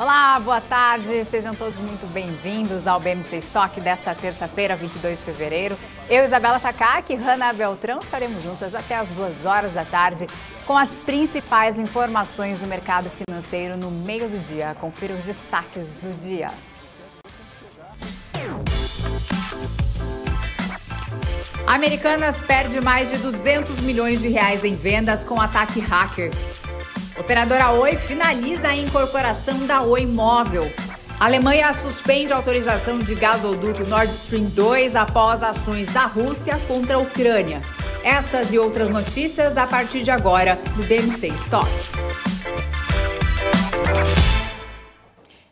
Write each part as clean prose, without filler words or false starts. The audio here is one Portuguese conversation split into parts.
Olá, boa tarde, sejam todos muito bem-vindos ao BMC Stock desta terça-feira, 22 de fevereiro. Eu, Isabela Takaki e Hanna Beltrão estaremos juntas até as 2 horas da tarde com as principais informações do mercado financeiro no meio do dia. Confira os destaques do dia. Americanas perde mais de 200 milhões de reais em vendas com ataque hacker. Operadora Oi finaliza a incorporação da Oi Móvel. A Alemanha suspende a autorização de gasoduto Nord Stream 2 após ações da Rússia contra a Ucrânia. Essas e outras notícias a partir de agora no BMC Stock.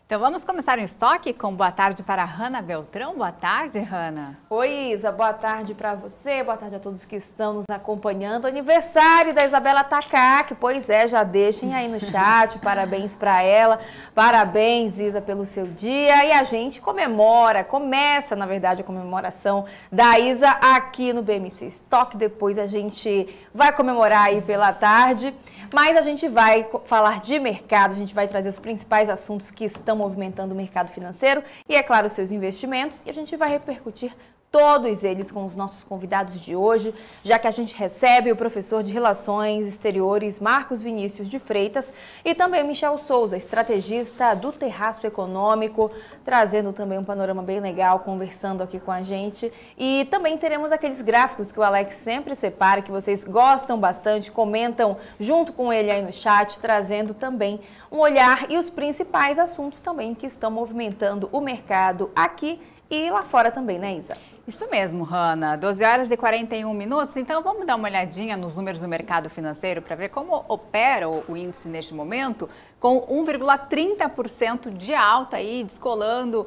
Então vamos começar o estoque com boa tarde para a Hanna Beltrão. Boa tarde, Hanna. Oi, Isa. Boa tarde para você. Boa tarde a todos que estão nos acompanhando. Aniversário da Isabela Takaki. Pois é, já deixem aí no chat. Parabéns para ela. Parabéns, Isa, pelo seu dia. E a gente começa, na verdade, a comemoração da Isa aqui no BMC Stock. Depois a gente vai comemorar aí pela tarde. Mas a gente vai falar de mercado, a gente vai trazer os principais assuntos que estão movimentando o mercado financeiro e, é claro, os seus investimentos. E a gente vai repercutir todos eles com os nossos convidados de hoje, já que a gente recebe o professor de Relações Exteriores Marcos Vinícius de Freitas e também Michel Souza, estrategista do Terraço Econômico, trazendo também um panorama bem legal, conversando aqui com a gente. E também teremos aqueles gráficos que o Alex sempre separa, que vocês gostam bastante, comentam junto com ele aí no chat, trazendo também um olhar e os principais assuntos também que estão movimentando o mercado aqui e lá fora também, né, Isa? Isso mesmo, Hanna. 12 horas e 41 minutos. Então, vamos dar uma olhadinha nos números do mercado financeiro para ver como opera o índice neste momento, com 1,30% de alta aí, descolando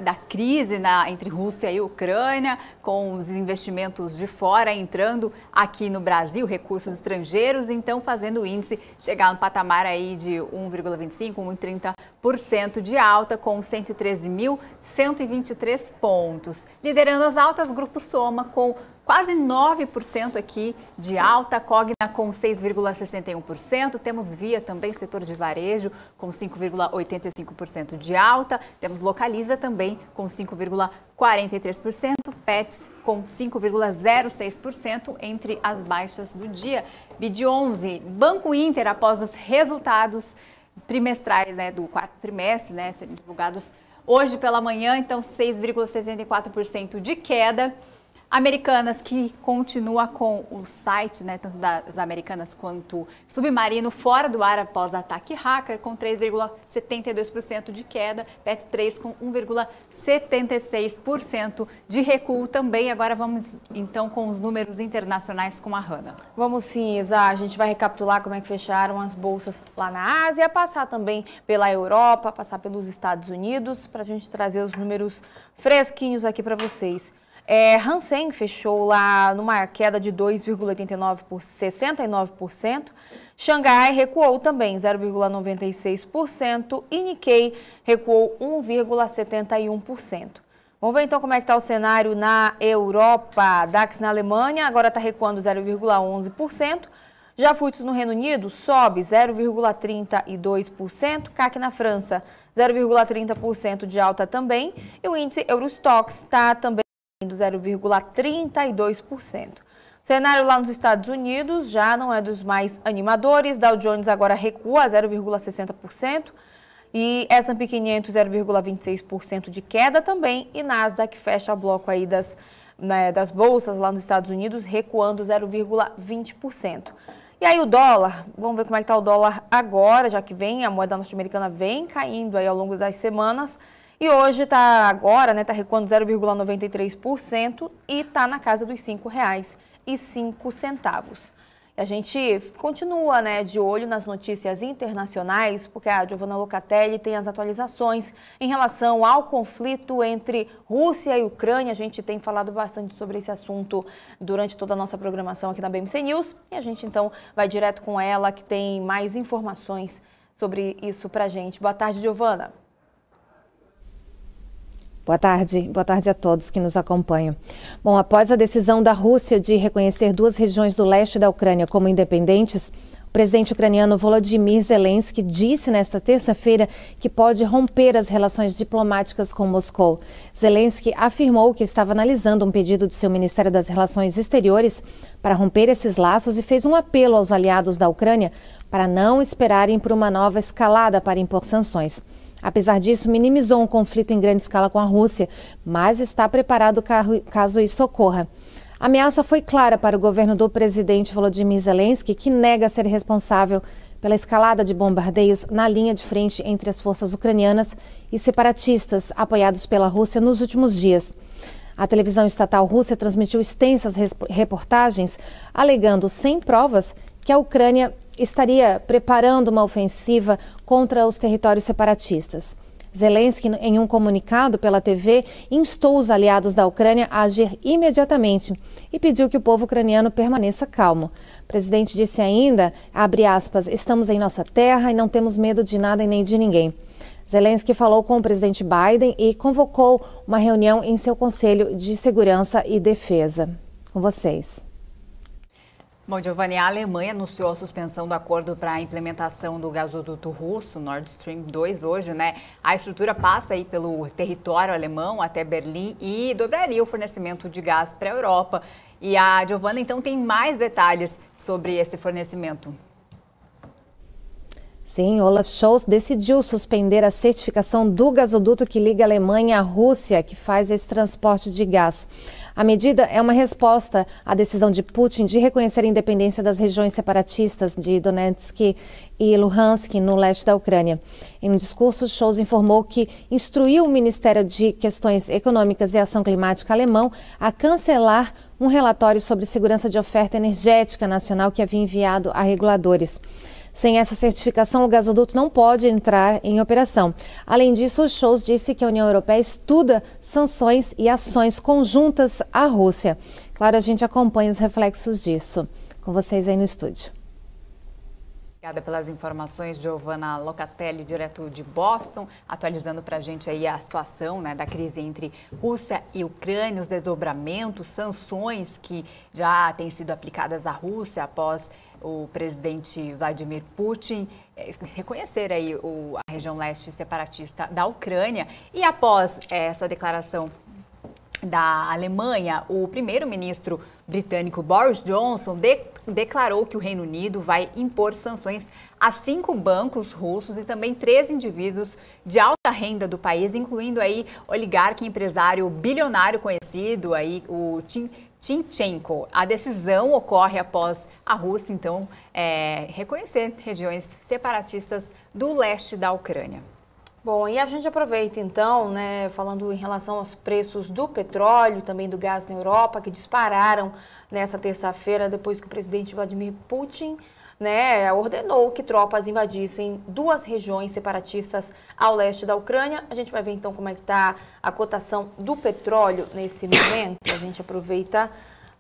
da crise entre Rússia e Ucrânia, com os investimentos de fora entrando aqui no Brasil, recursos estrangeiros, então fazendo o índice chegar no patamar aí de 1,25%, 1,30% de alta, com 113.123 pontos. Liderando as altas, Grupo Soma com quase 9% aqui de alta, Cogna com 6,61%, temos Via também, setor de varejo, com 5,85% de alta, temos Localiza também com 5,43%, Pets com 5,06% entre as baixas do dia. BID11, Banco Inter, após os resultados trimestrais do quarto trimestre, serem divulgados hoje pela manhã, então 6,74% de queda. Americanas, que continua com o site, tanto das Americanas quanto Submarino, fora do ar após ataque hacker, com 3,72% de queda, PET3 com 1,76% de recuo também. Agora vamos, então, com os números internacionais com a Hanna. Vamos sim, Isa. A gente vai recapitular como é que fecharam as bolsas lá na Ásia, passar também pela Europa, passar pelos Estados Unidos, para a gente trazer os números fresquinhos aqui para vocês. Hang Seng fechou lá numa queda de 2,89% por 69%. Xangai recuou também 0,96% e Nikkei recuou 1,71%. Vamos ver então como é que está o cenário na Europa. DAX na Alemanha agora está recuando 0,11%. Já FTSE no Reino Unido sobe 0,32%. CAC na França 0,30% de alta também. E o índice Eurostoxx está também 0,32%. O cenário lá nos Estados Unidos já não é dos mais animadores. Dow Jones agora recua 0,60% e S&P 500 0,26% de queda também. E Nasdaq fecha bloco aí das bolsas lá nos Estados Unidos recuando 0,20%. E aí o dólar, vamos ver como é que está o dólar agora, já que a moeda norte-americana vem caindo aí ao longo das semanas. E hoje está recuando 0,93% e está na casa dos R$ 5,05. E a gente continua de olho nas notícias internacionais, porque a Giovanna Locatelli tem as atualizações em relação ao conflito entre Rússia e Ucrânia. A gente tem falado bastante sobre esse assunto durante toda a nossa programação aqui na BMC News. E a gente então vai direto com ela, que tem mais informações sobre isso pra gente. Boa tarde, Giovanna. Boa tarde a todos que nos acompanham. Bom, após a decisão da Rússia de reconhecer 2 regiões do leste da Ucrânia como independentes, O presidente ucraniano Volodymyr Zelensky disse nesta terça-feira que pode romper as relações diplomáticas com Moscou. Zelensky afirmou que estava analisando um pedido de seu Ministério das Relações Exteriores para romper esses laços e fez um apelo aos aliados da Ucrânia para não esperarem por uma nova escalada para impor sanções. Apesar disso, minimizou um conflito em grande escala com a Rússia, mas está preparado caso isso ocorra. A ameaça foi clara para o governo do presidente Volodymyr Zelensky, que nega ser responsável pela escalada de bombardeios na linha de frente entre as forças ucranianas e separatistas apoiados pela Rússia nos últimos dias. A televisão estatal russa transmitiu extensas reportagens alegando, sem provas, que a Ucrânia estaria preparando uma ofensiva contra os territórios separatistas. Zelensky, em um comunicado pela TV, instou os aliados da Ucrânia a agir imediatamente e pediu que o povo ucraniano permaneça calmo. O presidente disse ainda, abre aspas, estamos em nossa terra e não temos medo de nada e nem de ninguém. Zelensky falou com o presidente Biden e convocou uma reunião em seu Conselho de Segurança e Defesa. Com vocês. Bom, Giovanni, a Alemanha anunciou a suspensão do acordo para a implementação do gasoduto russo Nord Stream 2 hoje, né? A estrutura passa aí pelo território alemão até Berlim e dobraria o fornecimento de gás para a Europa. E a Giovanna, então, tem mais detalhes sobre esse fornecimento. Sim, Olaf Scholz decidiu suspender a certificação do gasoduto que liga a Alemanha à Rússia, que faz esse transporte de gás. A medida é uma resposta à decisão de Putin de reconhecer a independência das regiões separatistas de Donetsk e Luhansk, no leste da Ucrânia. Em um discurso, Scholz informou que instruiu o Ministério de Questões Econômicas e Ação Climática alemão a cancelar um relatório sobre segurança de oferta energética nacional que havia enviado a reguladores. Sem essa certificação, o gasoduto não pode entrar em operação. Além disso, o Scholz disse que a União Europeia estuda sanções e ações conjuntas à Rússia. Claro, a gente acompanha os reflexos disso. Com vocês aí no estúdio. Obrigada pelas informações, Giovanna Locatelli, direto de Boston, atualizando para a gente aí a situação, né, da crise entre Rússia e Ucrânia, os desdobramentos, sanções que já têm sido aplicadas à Rússia após o presidente Vladimir Putin reconhecer aí a região leste separatista da Ucrânia. E após essa declaração da Alemanha, o primeiro-ministro britânico Boris Johnson declarou que o Reino Unido vai impor sanções a 5 bancos russos e também 3 indivíduos de alta renda do país, incluindo aí oligarca e empresário bilionário conhecido, aí, o Timchenko. A decisão ocorre após a Rússia, então, reconhecer regiões separatistas do leste da Ucrânia. Bom, e a gente aproveita então, né, falando em relação aos preços do petróleo e também do gás na Europa, que dispararam nessa terça-feira depois que o presidente Vladimir Putin, né, ordenou que tropas invadissem 2 regiões separatistas ao leste da Ucrânia. A gente vai ver então como é que está a cotação do petróleo nesse momento. A gente aproveita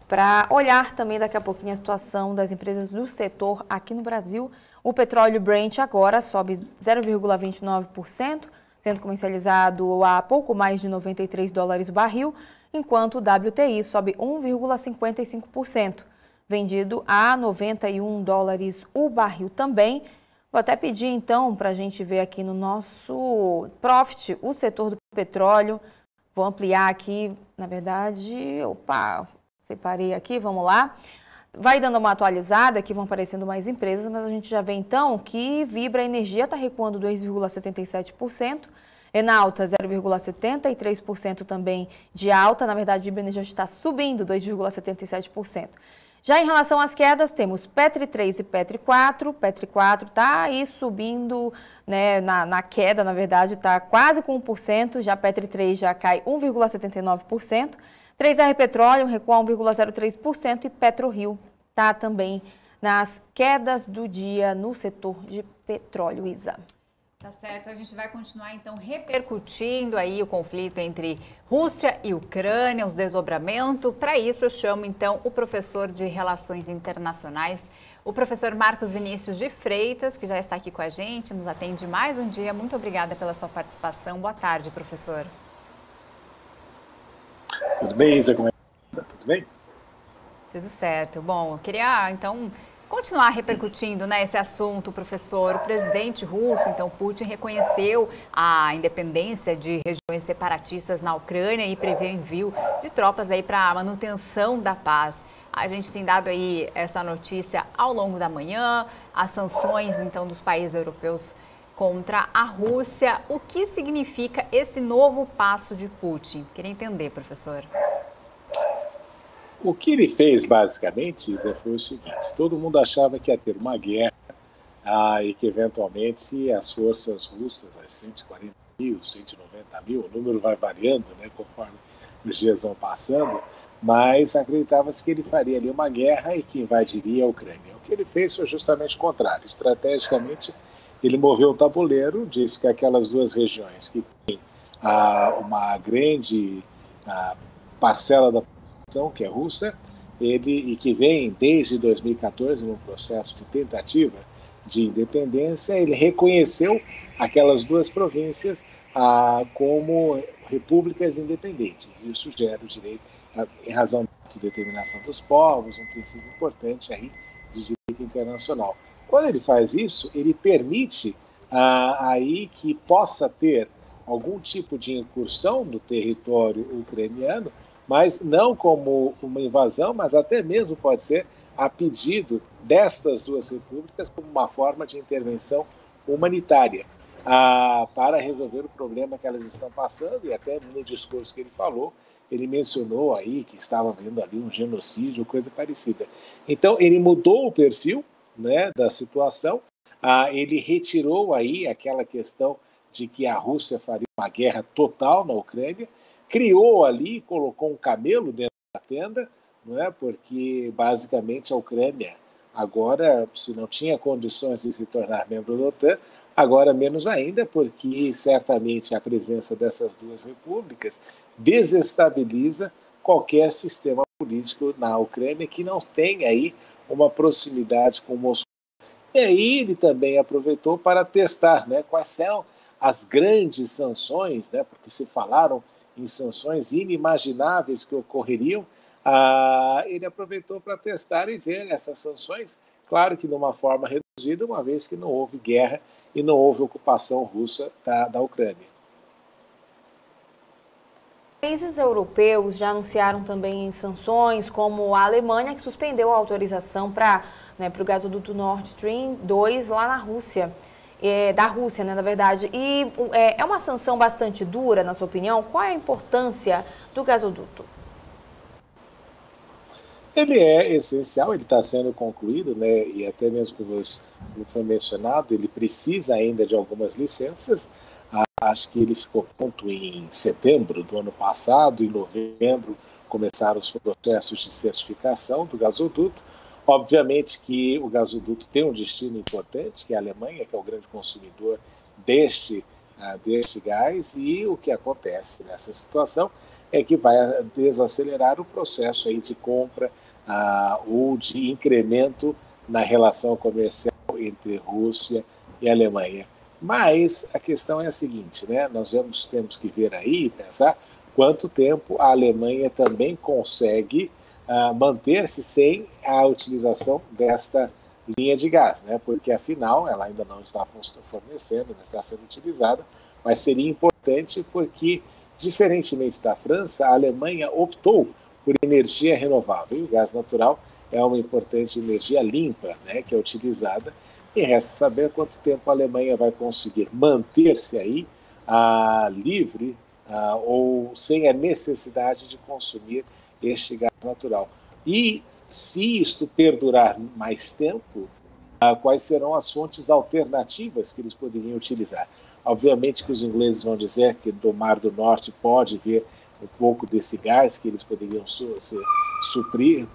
para olhar também daqui a pouquinho a situação das empresas do setor aqui no Brasil. O petróleo Brent agora sobe 0,29%, sendo comercializado a pouco mais de $93 o barril, enquanto o WTI sobe 1,55%, vendido a $91 o barril também. Vou até pedir então para a gente ver aqui no nosso Profit o setor do petróleo. Vou ampliar aqui, na verdade, separei aqui, vamos lá. Vai dando uma atualizada, aqui vão aparecendo mais empresas, mas a gente já vê então que Vibra Energia está recuando 2,77%, Enalta 0,73% também de alta, na verdade Vibra Energia está subindo 2,77%. Já em relação às quedas, temos Petri 3 e Petri 4. Petri 4 está aí subindo, né, na queda, na verdade, está quase com 1%, já Petri 3 já cai 1,79%. 3R Petróleo recua 1,03% e PetroRio está também nas quedas do dia no setor de petróleo, Isa. Tá certo, a gente vai continuar então repercutindo aí o conflito entre Rússia e Ucrânia, os desdobramentos. Para isso eu chamo então o professor de Relações Internacionais, o professor Marcos Vinícius de Freitas, que já está aqui com a gente, nos atende mais um dia. Muito obrigada pela sua participação. Boa tarde, professor. Tudo bem, Isa? Como é que tá? Tudo bem? Tudo certo. Bom, eu queria então continuar repercutindo, né, esse assunto, professor. O presidente russo, então Putin, reconheceu a independência de regiões separatistas na Ucrânia e prevê o envio de tropas aí para a manutenção da paz. A gente tem dado aí essa notícia ao longo da manhã, as sanções, então, dos países europeus contra a Rússia. O que significa esse novo passo de Putin? Queria entender, professor. O que ele fez, basicamente, Isa, foi o seguinte: todo mundo achava que ia ter uma guerra e que, eventualmente, as forças russas, as 140 mil, 190 mil, o número vai variando, né, conforme os dias vão passando, mas acreditava-se que ele faria ali uma guerra e que invadiria a Ucrânia. O que ele fez foi justamente o contrário. Estrategicamente, ele moveu o tabuleiro, disse que aquelas duas regiões que têm uma grande parcela da que é russa, e que vem desde 2014 num processo de tentativa de independência, ele reconheceu aquelas duas províncias como repúblicas independentes. Isso gera o direito, em razão da autodeterminação dos povos, um princípio importante aí de direito internacional. Quando ele faz isso, ele permite aí que possa ter algum tipo de incursão no território ucraniano, mas não como uma invasão, mas até mesmo pode ser a pedido destas duas repúblicas como uma forma de intervenção humanitária para resolver o problema que elas estão passando. E até no discurso que ele falou, ele mencionou aí que estava havendo ali um genocídio, coisa parecida. Então, ele mudou o perfil, né, da situação, ele retirou aí aquela questão de que a Rússia faria uma guerra total na Ucrânia, criou ali, colocou um camelo dentro da tenda, não é? Porque basicamente a Ucrânia agora, se não tinha condições de se tornar membro da OTAN, agora menos ainda, porque certamente a presença dessas duas repúblicas desestabiliza qualquer sistema político na Ucrânia que não tenha aí uma proximidade com Moscou. E aí ele também aproveitou para testar, né, quais são as grandes sanções, né, porque se falaram em sanções inimagináveis que ocorreriam, ele aproveitou para testar e ver essas sanções, claro que de uma forma reduzida, uma vez que não houve guerra e não houve ocupação russa da Ucrânia. Países europeus já anunciaram também sanções, como a Alemanha, que suspendeu a autorização para o gasoduto Nord Stream 2 lá na Rússia. Da Rússia, né, na verdade. E é uma sanção bastante dura, na sua opinião? Qual é a importância do gasoduto? Ele é essencial, ele está sendo concluído, né, e até mesmo como foi mencionado, ele precisa ainda de algumas licenças. Acho que ele ficou pronto em setembro do ano passado, em novembro começaram os processos de certificação do gasoduto. Obviamente que o gasoduto tem um destino importante, que é a Alemanha, que é o grande consumidor deste gás, e o que acontece nessa situação é que vai desacelerar o processo aí de compra ou de incremento na relação comercial entre Rússia e Alemanha. Mas a questão é a seguinte, né? Nós temos que ver aí e pensar quanto tempo a Alemanha também consegue manter-se sem a utilização desta linha de gás, né? Porque afinal ela ainda não está fornecendo, não está sendo utilizada, mas seria importante porque, diferentemente da França, a Alemanha optou por energia renovável, e o gás natural é uma importante energia limpa, né, que é utilizada, e resta saber quanto tempo a Alemanha vai conseguir manter-se aí livre ou sem a necessidade de consumir este gás natural. E se isto perdurar mais tempo, quais serão as fontes alternativas que eles poderiam utilizar? Obviamente que os ingleses vão dizer que do Mar do Norte pode vir um pouco desse gás, que eles poderiam suprir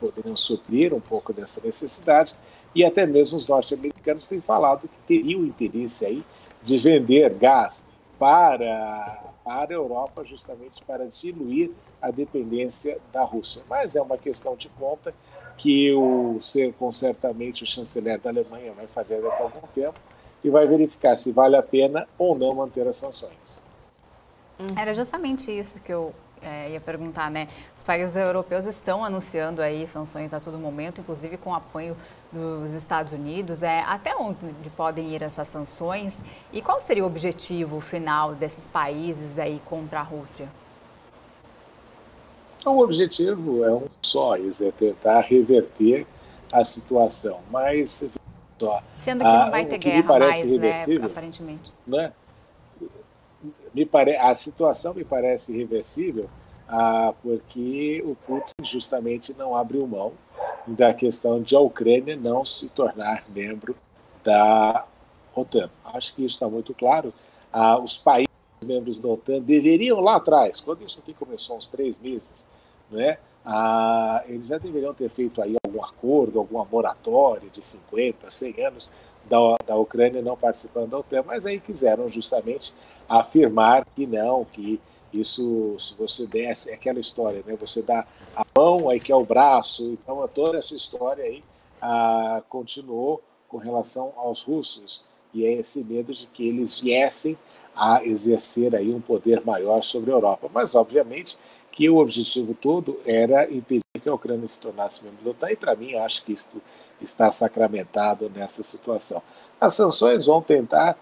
um pouco dessa necessidade, e até mesmo os norte-americanos têm falado que teriam interesse aí de vender gás para a Europa, justamente para diluir a dependência da Rússia. Mas é uma questão de conta que certamente o chanceler da Alemanha vai fazer daqui a algum tempo e vai verificar se vale a pena ou não manter as sanções. Era justamente isso que eu ia perguntar, né? Os países europeus estão anunciando aí sanções a todo momento, inclusive com apoio dos Estados Unidos? Até onde podem ir essas sanções? E qual seria o objetivo final desses países aí contra a Rússia? O objetivo é um só, é tentar reverter a situação. Mas, só, sendo que não vai ter guerra mais, né, aparentemente. Né? A situação me parece irreversível porque o Putin justamente não abriu mão da questão de a Ucrânia não se tornar membro da OTAN. Acho que isso está muito claro. Os países membros da OTAN deveriam lá atrás, quando isso aqui começou há uns 3 meses, né, eles já deveriam ter feito aí algum acordo, alguma moratória de 50, 100 anos da Ucrânia não participando da OTAN, mas aí quiseram justamente afirmar que não, que isso, se você desse, é aquela história, né, você dá a mão, aí quer o braço, então toda essa história aí continuou com relação aos russos, e é esse medo de que eles viessem a exercer aí um poder maior sobre a Europa. Mas, obviamente, que o objetivo todo era impedir que a Ucrânia se tornasse membro da OTAN, e para mim acho que isso está sacramentado nessa situação. As sanções vão tentar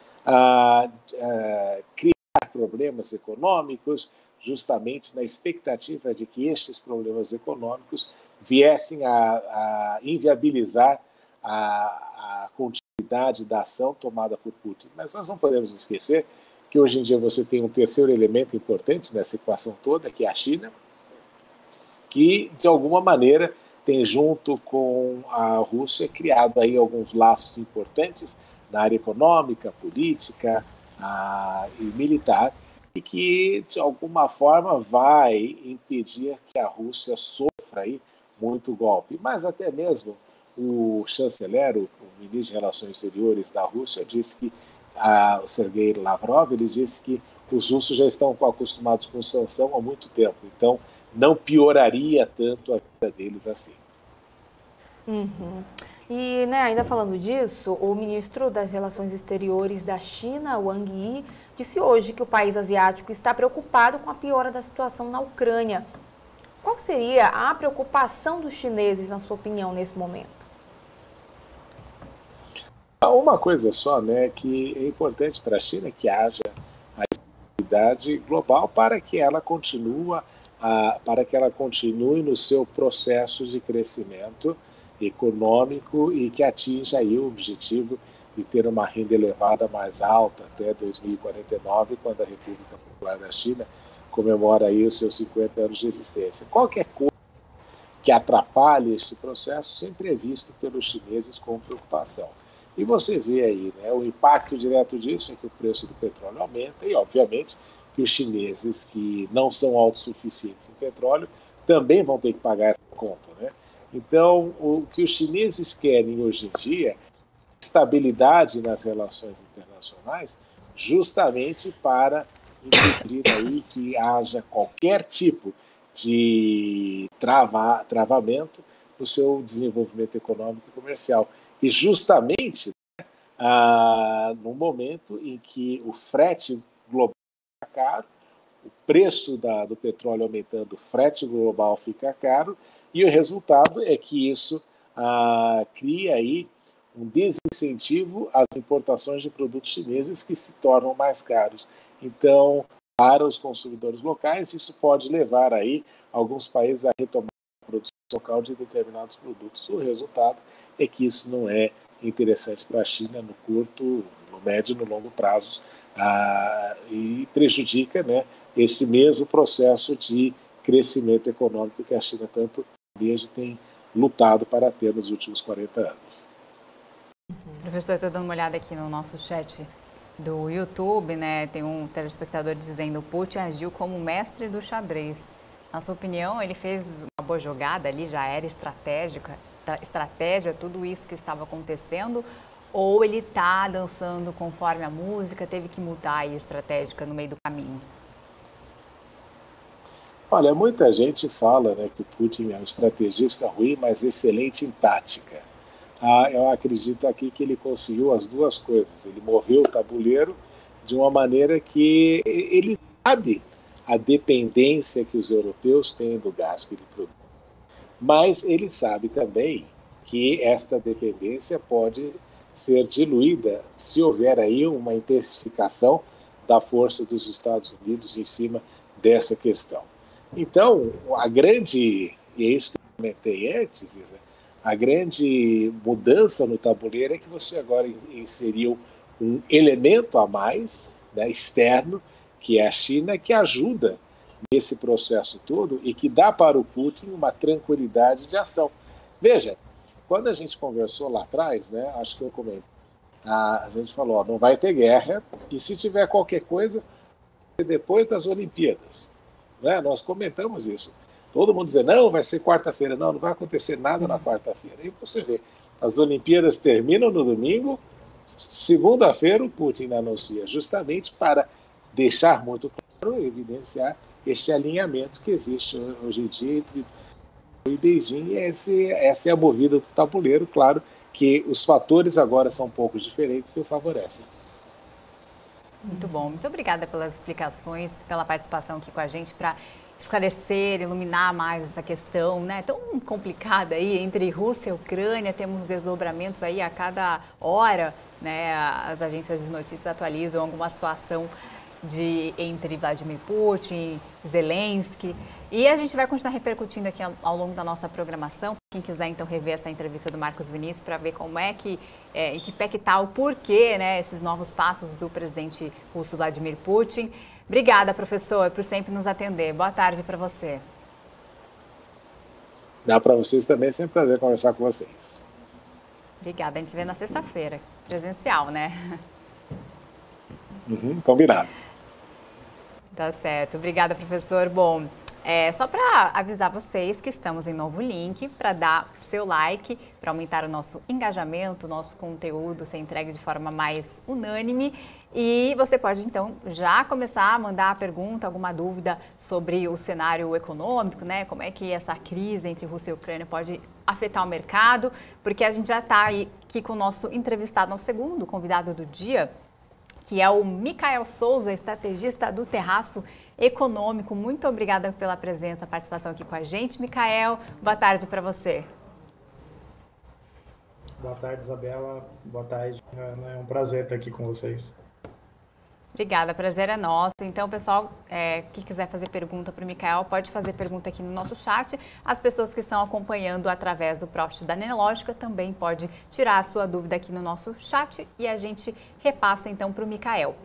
criar problemas econômicos, justamente na expectativa de que estes problemas econômicos viessem a inviabilizar a continuidade da ação tomada por Putin. Mas nós não podemos esquecer que hoje em dia você tem um terceiro elemento importante nessa equação toda, que é a China, que, de alguma maneira, tem, junto com a Rússia, criado aí alguns laços importantes na área econômica, política e militar, e que, de alguma forma, vai impedir que a Rússia sofra aí muito golpe. Mas até mesmo o chanceler, o ministro de Relações Exteriores da Rússia, disse que o Sergei Lavrov, ele disse que os russos já estão acostumados com sanção há muito tempo, então não pioraria tanto a vida deles assim. Uhum. E, né, ainda falando disso, o ministro das Relações Exteriores da China, Wang Yi, disse hoje que o país asiático está preocupado com a piora da situação na Ucrânia. Qual seria a preocupação dos chineses, na sua opinião, nesse momento? Uma coisa só, né, que é importante para a China que haja a estabilidade global para que ela continue no seu processo de crescimento econômico e que atinja aí o objetivo de ter uma renda elevada mais alta até 2049, quando a República Popular da China comemora aí os seus 50 anos de existência. Qualquer coisa que atrapalhe este processo sempre é visto pelos chineses com preocupação. E você vê aí, né, o impacto direto disso é que o preço do petróleo aumenta e, obviamente, que os chineses que não são autossuficientes em petróleo também vão ter que pagar essa conta, né? Então, o que os chineses querem hoje em dia é estabilidade nas relações internacionais, justamente para impedir aí que haja qualquer tipo de travamento no seu desenvolvimento econômico e comercial. E justamente no momento em que o frete global fica caro, o preço do petróleo aumentando, o frete global fica caro, e o resultado é que isso cria aí um desincentivo às importações de produtos chineses que se tornam mais caros. Então, para os consumidores locais, isso pode levar aí alguns países a retomar a produção local de determinados produtos. O resultado é que isso não é interessante para a China no curto, no médio e no longo prazo, e prejudica, né, esse mesmo processo de crescimento econômico que a China tanto desde tem lutado para ter nos últimos 40 anos. Professor, eu estou dando uma olhada aqui no nosso chat do YouTube, né? Tem um telespectador dizendo: o Putin agiu como mestre do xadrez. Na sua opinião, ele fez uma boa jogada ali, já era estratégia, tudo isso que estava acontecendo, ou ele está dançando conforme a música, teve que mudar a estratégia no meio do caminho? Olha, muita gente fala, né, que o Putin é um estrategista ruim, mas excelente em tática. Eu acredito aqui que ele conseguiu as duas coisas. Ele moveu o tabuleiro de uma maneira que ele sabe a dependência que os europeus têm do gás que ele produz. Mas ele sabe também que esta dependência pode ser diluída se houver aí uma intensificação da força dos Estados Unidos em cima dessa questão. Então, e é isso que eu comentei antes, Isa, a grande mudança no tabuleiro é que você agora inseriu um elemento a mais, né, externo, que é a China, que ajuda nesse processo todo e que dá para o Putin uma tranquilidade de ação. Veja, quando a gente conversou lá atrás, né, acho que eu comentei, a gente falou, não vai ter guerra, e se tiver qualquer coisa, vai ser depois das Olimpíadas. Né? Nós comentamos isso. Todo mundo dizendo, não, vai ser quarta-feira. Não vai acontecer nada na quarta-feira. E você vê, as Olimpíadas terminam no domingo, segunda-feira o Putin anuncia, justamente para deixar muito claro, evidenciar este alinhamento que existe hoje em dia entre e Beijing, e essa é a movida do tabuleiro. Claro que os fatores agora são um pouco diferentes e o favorecem. Muito bom. Muito obrigada pelas explicações, pela participação aqui com a gente para esclarecer, iluminar mais essa questão, né, tão complicada aí entre Rússia e Ucrânia. Temos desdobramentos aí a cada hora, né, as agências de notícias atualizam alguma situação entre Vladimir Putin, Zelensky, e a gente vai continuar repercutindo aqui ao longo da nossa programação. Quem quiser então rever essa entrevista do Marcos Vinícius para ver como é que, em que pé que tá o porquê, né, esses novos passos do presidente russo Vladimir Putin. Obrigada, professor, por sempre nos atender. Boa tarde para você. Dá para vocês também, é sempre um prazer conversar com vocês. Obrigada, a gente se vê na sexta-feira, presencial, né? Combinado. Tá certo. Obrigada, professor. Bom, só para avisar vocês que estamos em novo link para dar o seu like, para aumentar o nosso engajamento, o nosso conteúdo ser entregue de forma mais unânime. E você pode, então, já começar a mandar a pergunta, alguma dúvida sobre o cenário econômico, né? Como é que essa crise entre Rússia e Ucrânia pode afetar o mercado, porque a gente já está aqui com o nosso entrevistado, nosso segundo convidado do dia, que é o Micael Souza, estrategista do Terraço Econômico. Muito obrigada pela presença, participação aqui com a gente. Micael, boa tarde para você. Boa tarde, Isabela. Boa tarde. É um prazer estar aqui com vocês. Obrigada, prazer é nosso. Então, pessoal, que quiser fazer pergunta para o Micael, pode fazer pergunta aqui no nosso chat. As pessoas que estão acompanhando através do Profit da Neológica também pode tirar a sua dúvida aqui no nosso chat e a gente repassa então para o Micael.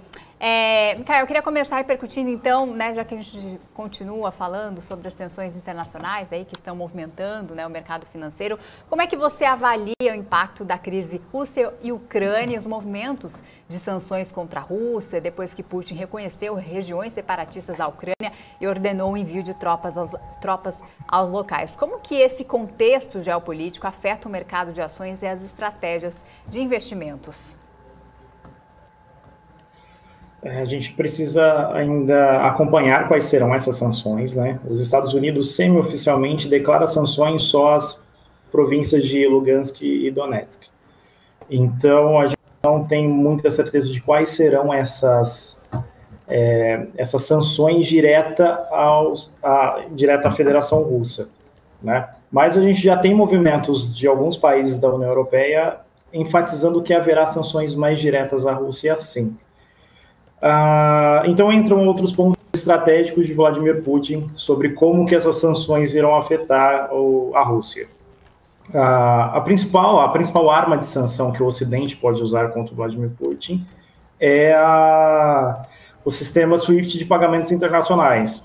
Micael, eu queria começar repercutindo então, né, já que a gente continua falando sobre as tensões internacionais aí que estão movimentando, né, o mercado financeiro. Como é que você avalia o impacto da crise Rússia e Ucrânia, os movimentos de sanções contra a Rússia, depois que Putin reconheceu regiões separatistas da Ucrânia e ordenou o envio de tropas aos locais? Como que esse contexto geopolítico afeta o mercado de ações e as estratégias de investimentos? A gente precisa ainda acompanhar quais serão essas sanções, né? Os Estados Unidos, semi-oficialmente, declara sanções só às províncias de Lugansk e Donetsk. Então, a gente não tem muita certeza de quais serão essas sanções direta à Federação Russa, né? Mas a gente já tem movimentos de alguns países da União Europeia enfatizando que haverá sanções mais diretas à Rússia, sim. Então entram outros pontos estratégicos de Vladimir Putin sobre como que essas sanções irão afetar a Rússia. A principal arma de sanção que o Ocidente pode usar contra o Vladimir Putin é o sistema SWIFT de pagamentos internacionais,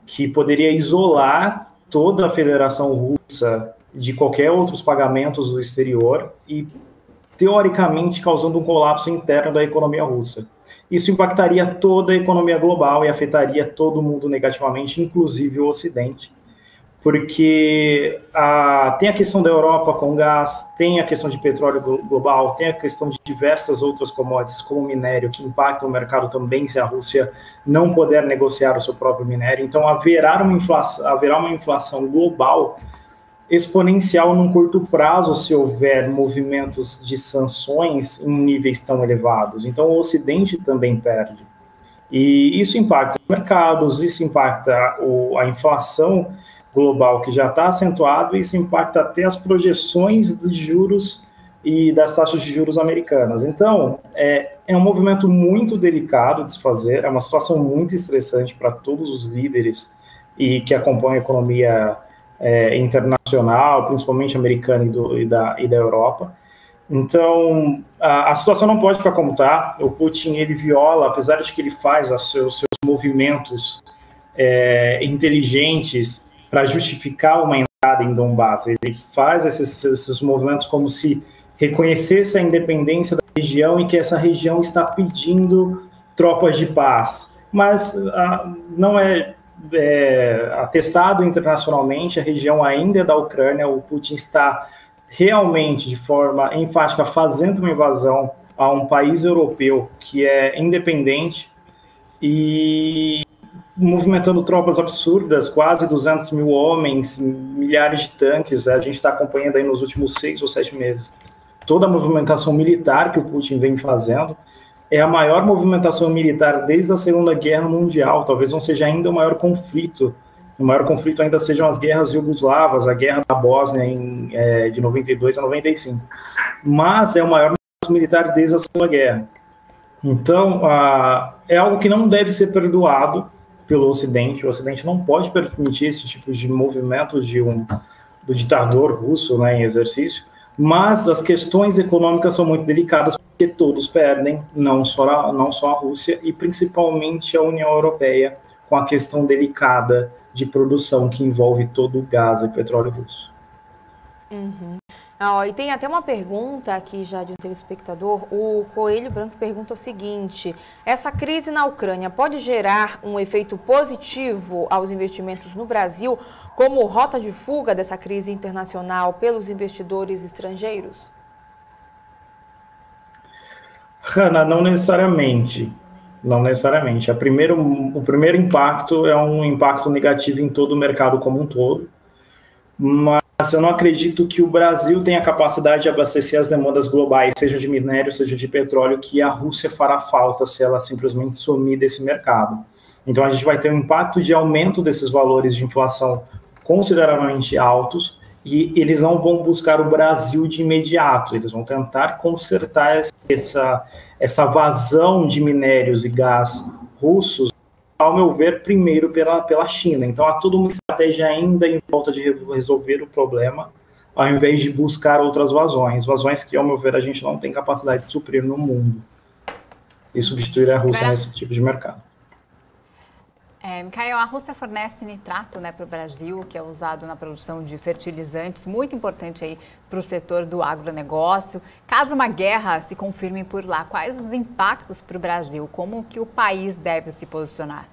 que poderia isolar toda a Federação Russa de qualquer outros pagamentos do exterior e, teoricamente, causando um colapso interno da economia russa. Isso impactaria toda a economia global e afetaria todo mundo negativamente, inclusive o Ocidente, porque tem a questão da Europa com gás, tem a questão de petróleo global, tem a questão de diversas outras commodities, como minério, que impactam o mercado também se a Rússia não puder negociar o seu próprio minério. Então, haverá uma inflação global exponencial num curto prazo se houver movimentos de sanções em níveis tão elevados. Então, o Ocidente também perde. E isso impacta os mercados, isso impacta a inflação global que já está acentuado, e isso impacta até as projeções de juros e das taxas de juros americanas. Então, é um movimento muito delicado de se fazer, é uma situação muito estressante para todos os líderes e que acompanham a economia internacional, principalmente americana e da Europa. Então, a situação não pode ficar como está. O Putin, ele viola, apesar de que ele faz os seus movimentos inteligentes para justificar uma entrada em Donbass, ele faz esses movimentos como se reconhecesse a independência da região e que essa região está pedindo tropas de paz. Mas não é atestado internacionalmente, a região ainda é da Ucrânia, o Putin está realmente, de forma enfática, fazendo uma invasão a um país europeu que é independente e movimentando tropas absurdas, quase 200 mil homens, milhares de tanques. A gente está acompanhando aí nos últimos 6 ou 7 meses toda a movimentação militar que o Putin vem fazendo. É a maior movimentação militar desde a Segunda Guerra Mundial, talvez não seja ainda o maior conflito. O maior conflito ainda sejam as guerras iugoslavas, a guerra da Bósnia de 92 a 95. Mas é o maior militar desde a Segunda Guerra. Então, é algo que não deve ser perdoado pelo Ocidente. O Ocidente não pode permitir esse tipo de movimento do ditador russo, né, em exercício. Mas as questões econômicas são muito delicadas porque todos perdem, não só a Rússia e principalmente a União Europeia, com a questão delicada de produção que envolve todo o gás e petróleo russo. Uhum. E tem até uma pergunta aqui já de um telespectador. O Coelho Branco pergunta o seguinte: essa crise na Ucrânia pode gerar um efeito positivo aos investimentos no Brasil como rota de fuga dessa crise internacional pelos investidores estrangeiros? Hanna, não necessariamente. Não necessariamente. O primeiro impacto é um impacto negativo em todo o mercado como um todo, mas eu não acredito que o Brasil tenha a capacidade de abastecer as demandas globais, seja de minério, seja de petróleo, que a Rússia fará falta se ela simplesmente sumir desse mercado. Então a gente vai ter um impacto de aumento desses valores de inflação consideravelmente altos, e eles não vão buscar o Brasil de imediato, eles vão tentar consertar essa vazão de minérios e gás russos, ao meu ver, primeiro pela China. Então há toda uma estratégia ainda em volta de resolver o problema, ao invés de buscar outras vazões que, ao meu ver, a gente não tem capacidade de suprir no mundo e substituir a Rússia nesse tipo de mercado. Mikhail, a Rússia fornece nitrato, né, para o Brasil, que é usado na produção de fertilizantes, muito importante aí para o setor do agronegócio. Caso uma guerra se confirme por lá, quais os impactos para o Brasil? Como que o país deve se posicionar?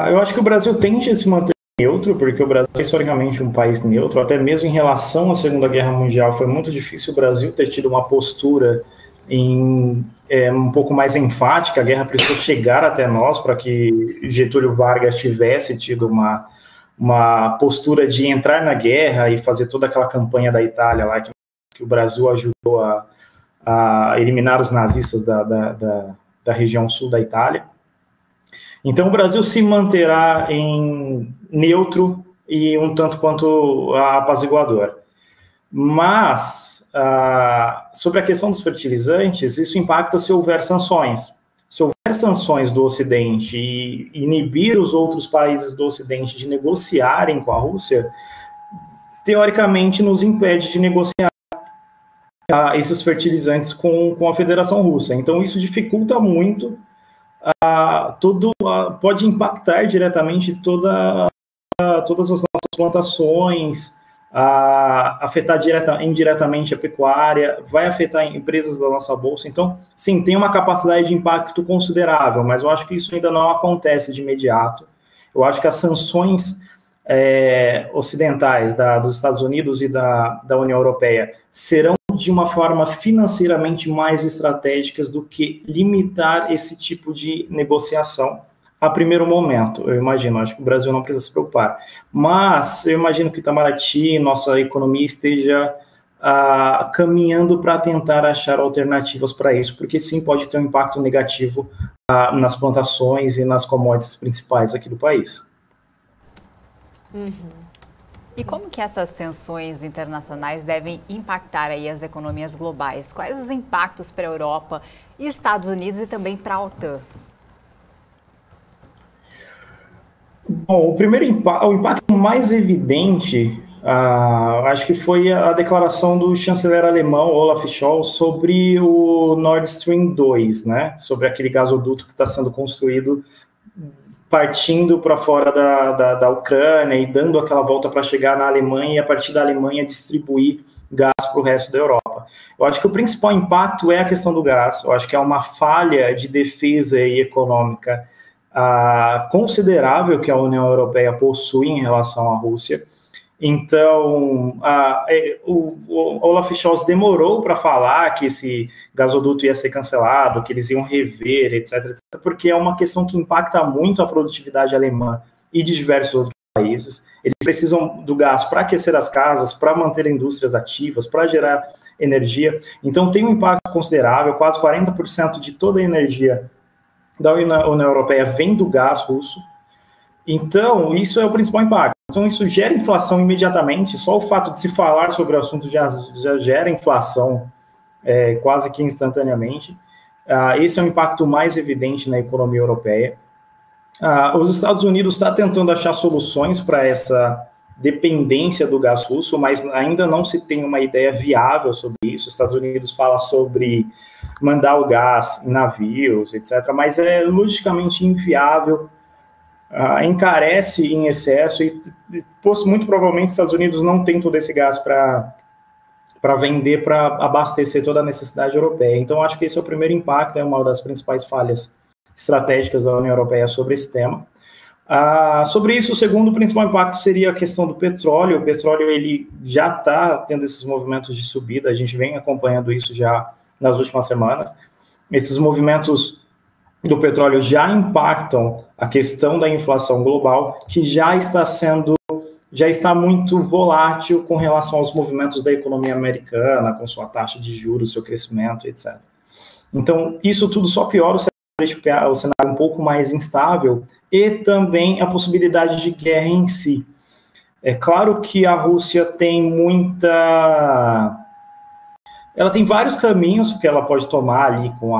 Eu acho que o Brasil tende a se manter neutro, porque o Brasil é historicamente um país neutro, até mesmo em relação à Segunda Guerra Mundial. Foi muito difícil o Brasil ter tido uma postura um pouco mais enfática. A guerra precisou chegar até nós para que Getúlio Vargas tivesse tido uma postura de entrar na guerra e fazer toda aquela campanha da Itália lá, que o Brasil ajudou a eliminar os nazistas da região sul da Itália. Então o Brasil se manterá em neutro e um tanto quanto apaziguador. Mas, sobre a questão dos fertilizantes, isso impacta se houver sanções. Se houver sanções do Ocidente e inibir os outros países do Ocidente de negociarem com a Rússia, teoricamente nos impede de negociar esses fertilizantes com a Federação Russa. Então isso dificulta muito, pode impactar diretamente todas as nossas plantações, afetar indiretamente a pecuária, vai afetar empresas da nossa bolsa. Então, sim, tem uma capacidade de impacto considerável, mas eu acho que isso ainda não acontece de imediato. Eu acho que as sanções ocidentais dos Estados Unidos e da União Europeia serão de uma forma financeiramente mais estratégicas do que limitar esse tipo de negociação a primeiro momento. Eu imagino, acho que o Brasil não precisa se preocupar, mas eu imagino que Itamaraty, nossa economia, esteja caminhando para tentar achar alternativas para isso, porque sim, pode ter um impacto negativo nas plantações e nas commodities principais aqui do país. E como que essas tensões internacionais devem impactar aí as economias globais? Quais os impactos para a Europa e Estados Unidos e também para a OTAN? Bom, o impacto mais evidente, acho que foi a declaração do chanceler alemão Olaf Scholz sobre o Nord Stream 2, né? Sobre aquele gasoduto que está sendo construído partindo para fora da Ucrânia e dando aquela volta para chegar na Alemanha e a partir da Alemanha distribuir gás para o resto da Europa. Eu acho que o principal impacto é a questão do gás. Eu acho que é uma falha de defesa e econômica considerável que a União Europeia possui em relação à Rússia. Então, o Olaf Scholz demorou para falar que esse gasoduto ia ser cancelado, que eles iam rever, etc., porque é uma questão que impacta muito a produtividade alemã e de diversos outros países. Eles precisam do gás para aquecer as casas, para manter indústrias ativas, para gerar energia. Então, tem um impacto considerável, quase 40% de toda a energia da União Europeia vem do gás russo. Então, isso é o principal impacto. Então, isso gera inflação imediatamente. Só o fato de se falar sobre o assunto já gera inflação quase que instantaneamente. Esse é o impacto mais evidente na economia europeia. Os Estados Unidos estão tentando achar soluções para essa dependência do gás russo, mas ainda não se tem uma ideia viável sobre isso. Os Estados Unidos fala sobre mandar o gás em navios, etc., mas é logisticamente inviável. Encarece em excesso e muito provavelmente os Estados Unidos não tem todo esse gás para vender, para abastecer toda a necessidade europeia. Então, acho que esse é o primeiro impacto, é uma das principais falhas estratégicas da União Europeia sobre esse tema. Sobre isso, o segundo principal impacto seria a questão do petróleo. O petróleo ele já está tendo esses movimentos de subida, a gente vem acompanhando isso já nas últimas semanas. Esses movimentos do petróleo já impactam a questão da inflação global, que já está muito volátil com relação aos movimentos da economia americana, com sua taxa de juros, seu crescimento, etc. Então, isso tudo só piora o cenário um pouco mais instável e também a possibilidade de guerra em si. É claro que a Rússia tem ela tem vários caminhos que ela pode tomar ali com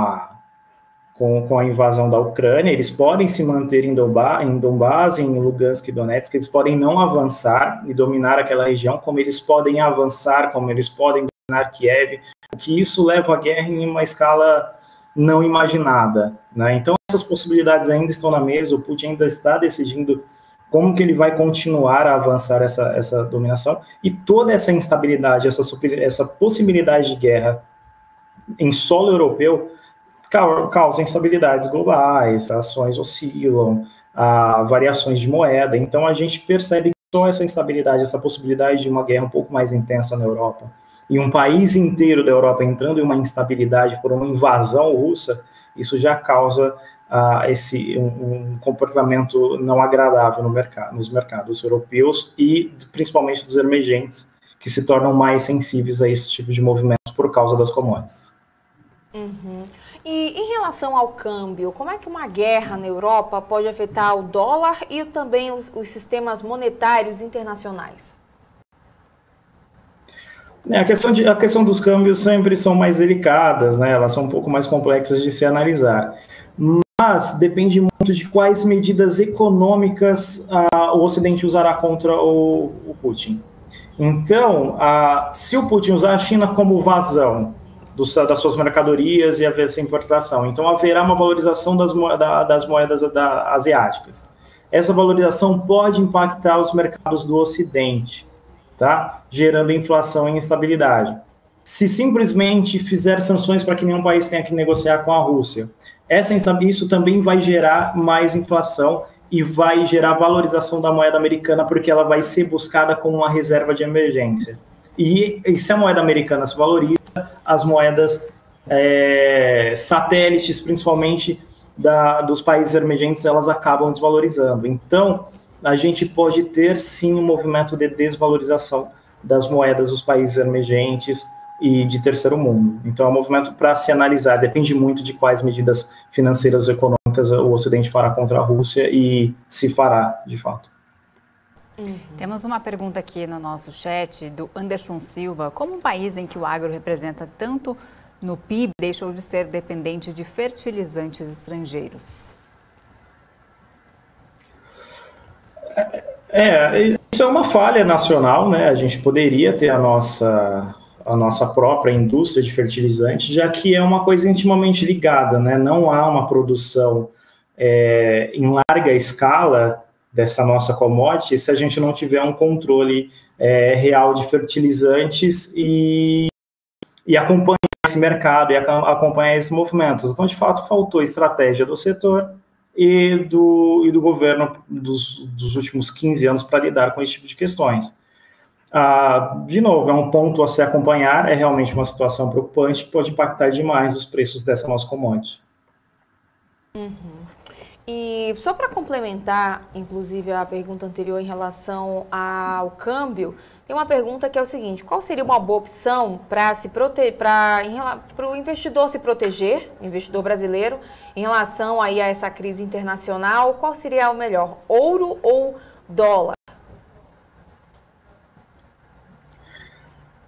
a invasão da Ucrânia. Eles podem se manter em Donbas, em Lugansk e Donetsk, eles podem não avançar e dominar aquela região, como eles podem avançar, como eles podem dominar Kiev, que isso leva à guerra em uma escala não imaginada, né? Então, essas possibilidades ainda estão na mesa, o Putin ainda está decidindo como que ele vai continuar a avançar essa dominação, e toda essa instabilidade, essa possibilidade de guerra em solo europeu, causa instabilidades globais, ações oscilam, variações de moeda. Então a gente percebe que só essa instabilidade, essa possibilidade de uma guerra um pouco mais intensa na Europa, e um país inteiro da Europa entrando em uma instabilidade por uma invasão russa, isso já causa um comportamento não agradável nos mercados europeus e principalmente dos emergentes, que se tornam mais sensíveis a esse tipo de movimentos por causa das commodities. E em relação ao câmbio, como é que uma guerra na Europa pode afetar o dólar e também os sistemas monetários internacionais? A questão dos câmbios sempre são mais delicadas, né? Elas são um pouco mais complexas de se analisar. Mas depende muito de quais medidas econômicas o Ocidente usará contra o Putin. Então, se o Putin usar a China como vazão das suas mercadorias e haver essa importação, então haverá uma valorização das moedas asiáticas. Essa valorização pode impactar os mercados do Ocidente, tá? Gerando inflação e instabilidade. Se simplesmente fizer sanções para que nenhum país tenha que negociar com a Rússia, isso também vai gerar mais inflação e vai gerar valorização da moeda americana, porque ela vai ser buscada como uma reserva de emergência. E se a moeda americana se valoriza, as moedas satélites, principalmente dos países emergentes, elas acabam desvalorizando. Então, a gente pode ter, sim, um movimento de desvalorização das moedas dos países emergentes e de terceiro mundo. Então, é um movimento para se analisar, depende muito de quais medidas financeiras ou econômicas o Ocidente fará contra a Rússia e se fará, de fato. Temos uma pergunta aqui no nosso chat do Anderson Silva. Como um país em que o agro representa tanto no PIB deixou de ser dependente de fertilizantes estrangeiros? Isso é uma falha nacional, né? A gente poderia ter a nossa própria indústria de fertilizantes, já que é uma coisa intimamente ligada, né? Não há uma produção em larga escala dessa nossa commodity se a gente não tiver um controle real de fertilizantes e acompanhar esse mercado e acompanhar esses movimentos. Então, de fato, faltou estratégia do setor e do governo dos últimos 15 anos para lidar com esse tipo de questões. De novo, é um ponto a se acompanhar, é realmente uma situação preocupante que pode impactar demais os preços dessa nossa commodity. E só para complementar, inclusive, a pergunta anterior em relação ao câmbio, tem uma pergunta que é o seguinte: qual seria uma boa opção para o investidor se proteger, o investidor brasileiro, em relação aí a essa crise internacional? Qual seria o melhor, ouro ou dólar?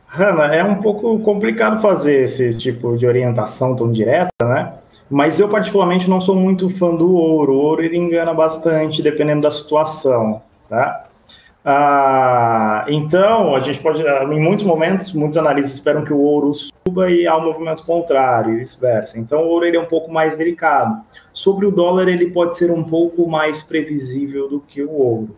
Hanna, é um pouco complicado fazer esse tipo de orientação tão direta, né? Mas eu, particularmente, não sou muito fã do ouro. O ouro, ele engana bastante, dependendo da situação, tá? Então, a gente pode, em muitos momentos, muitos analistas esperam que o ouro suba e há um movimento contrário, e vice-versa. Então, o ouro ele é um pouco mais delicado. Sobre o dólar, ele pode ser um pouco mais previsível do que o ouro.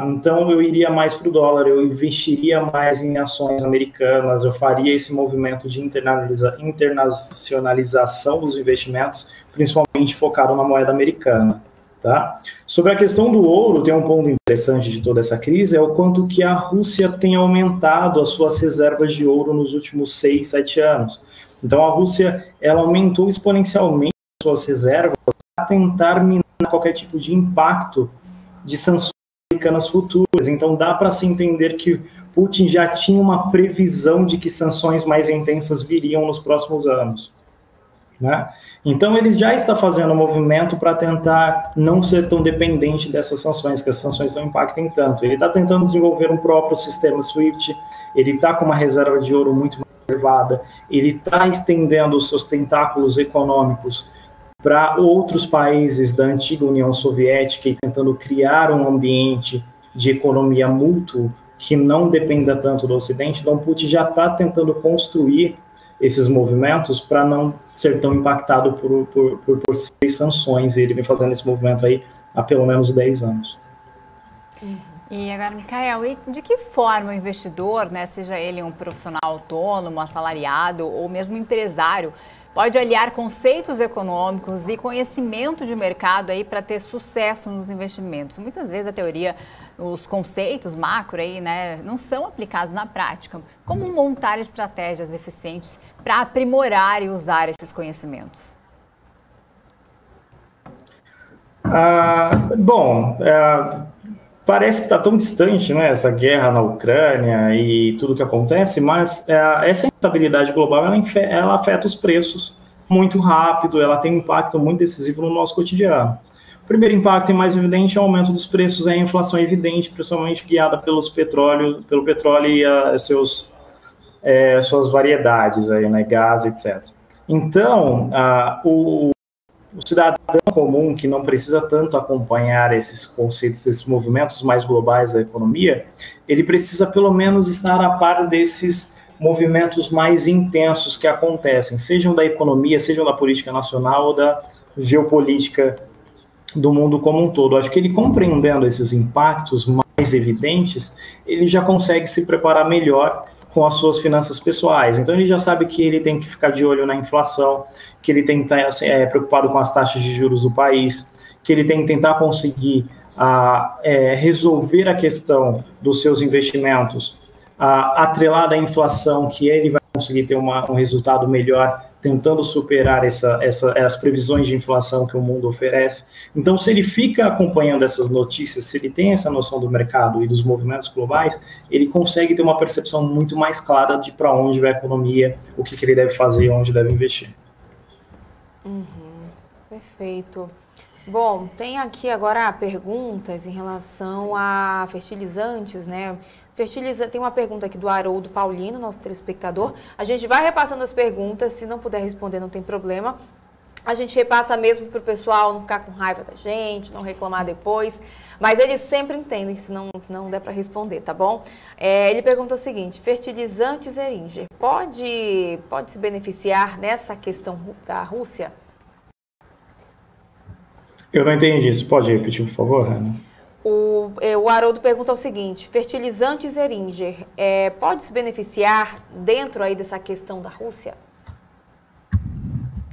Então, eu iria mais para o dólar, eu investiria mais em ações americanas, eu faria esse movimento de internacionalização dos investimentos, principalmente focado na moeda americana. Tá? Sobre a questão do ouro, tem um ponto interessante de toda essa crise, é o quanto que a Rússia tem aumentado as suas reservas de ouro nos últimos 6, 7 anos. Então, a Rússia ela aumentou exponencialmente as suas reservas para tentar minar qualquer tipo de impacto de sanções americanas futuras. Então, dá para se entender que Putin já tinha uma previsão de que sanções mais intensas viriam nos próximos anos. Né? Então, ele já está fazendo um movimento para tentar não ser tão dependente dessas sanções, que as sanções não impactem tanto. Ele está tentando desenvolver um próprio sistema SWIFT, ele está com uma reserva de ouro muito mais elevada, ele está estendendo os seus tentáculos econômicos para outros países da antiga União Soviética e tentando criar um ambiente de economia mútuo que não dependa tanto do Ocidente. Então, Putin já está tentando construir esses movimentos para não ser tão impactado por possíveis sanções. E ele vem fazendo esse movimento aí há pelo menos 10 anos. E agora, Micael, e de que forma o investidor, né, seja ele um profissional autônomo, assalariado ou mesmo empresário, pode aliar conceitos econômicos e conhecimento de mercado aí para ter sucesso nos investimentos? Muitas vezes a teoria, os conceitos macro aí, né, não são aplicados na prática. Como montar estratégias eficientes para aprimorar e usar esses conhecimentos? Parece que está tão distante, né, essa guerra na Ucrânia e tudo que acontece, mas essa instabilidade global ela afeta os preços muito rápido, ela tem um impacto muito decisivo no nosso cotidiano. O primeiro impacto e mais evidente é o aumento dos preços, é a inflação evidente, principalmente guiada pelo petróleo e suas variedades, aí, né, gás, etc. Então, o cidadão comum, que não precisa tanto acompanhar esses conceitos, esses movimentos mais globais da economia, ele precisa pelo menos estar a par desses movimentos mais intensos que acontecem, sejam da economia, sejam da política nacional ou da geopolítica do mundo como um todo. Acho que ele, compreendendo esses impactos mais evidentes, ele já consegue se preparar melhor com as suas finanças pessoais. Então, ele já sabe que ele tem que ficar de olho na inflação, que ele tem que estar preocupado com as taxas de juros do país, que ele tem que tentar conseguir resolver a questão dos seus investimentos, atrelada à inflação, que ele vai conseguir ter um resultado melhor, tentando superar as previsões de inflação que o mundo oferece. Então, se ele fica acompanhando essas notícias, se ele tem essa noção do mercado e dos movimentos globais, ele consegue ter uma percepção muito mais clara de para onde vai a economia, o que ele deve fazer, onde deve investir. Perfeito. Bom, tem aqui agora perguntas em relação a fertilizantes, né? Tem uma pergunta aqui do Haroldo Paulino, nosso telespectador. A gente vai repassando as perguntas, se não puder responder não tem problema. A gente repassa mesmo para o pessoal não ficar com raiva da gente, não reclamar depois. Mas eles sempre entendem se não der para responder, tá bom? Ele pergunta o seguinte: fertilizantes Eringer pode se beneficiar nessa questão da Rússia? Eu não entendi isso. Pode repetir, por favor, Ana? O Haroldo pergunta o seguinte: fertilizantes Eringer pode se beneficiar dentro aí dessa questão da Rússia?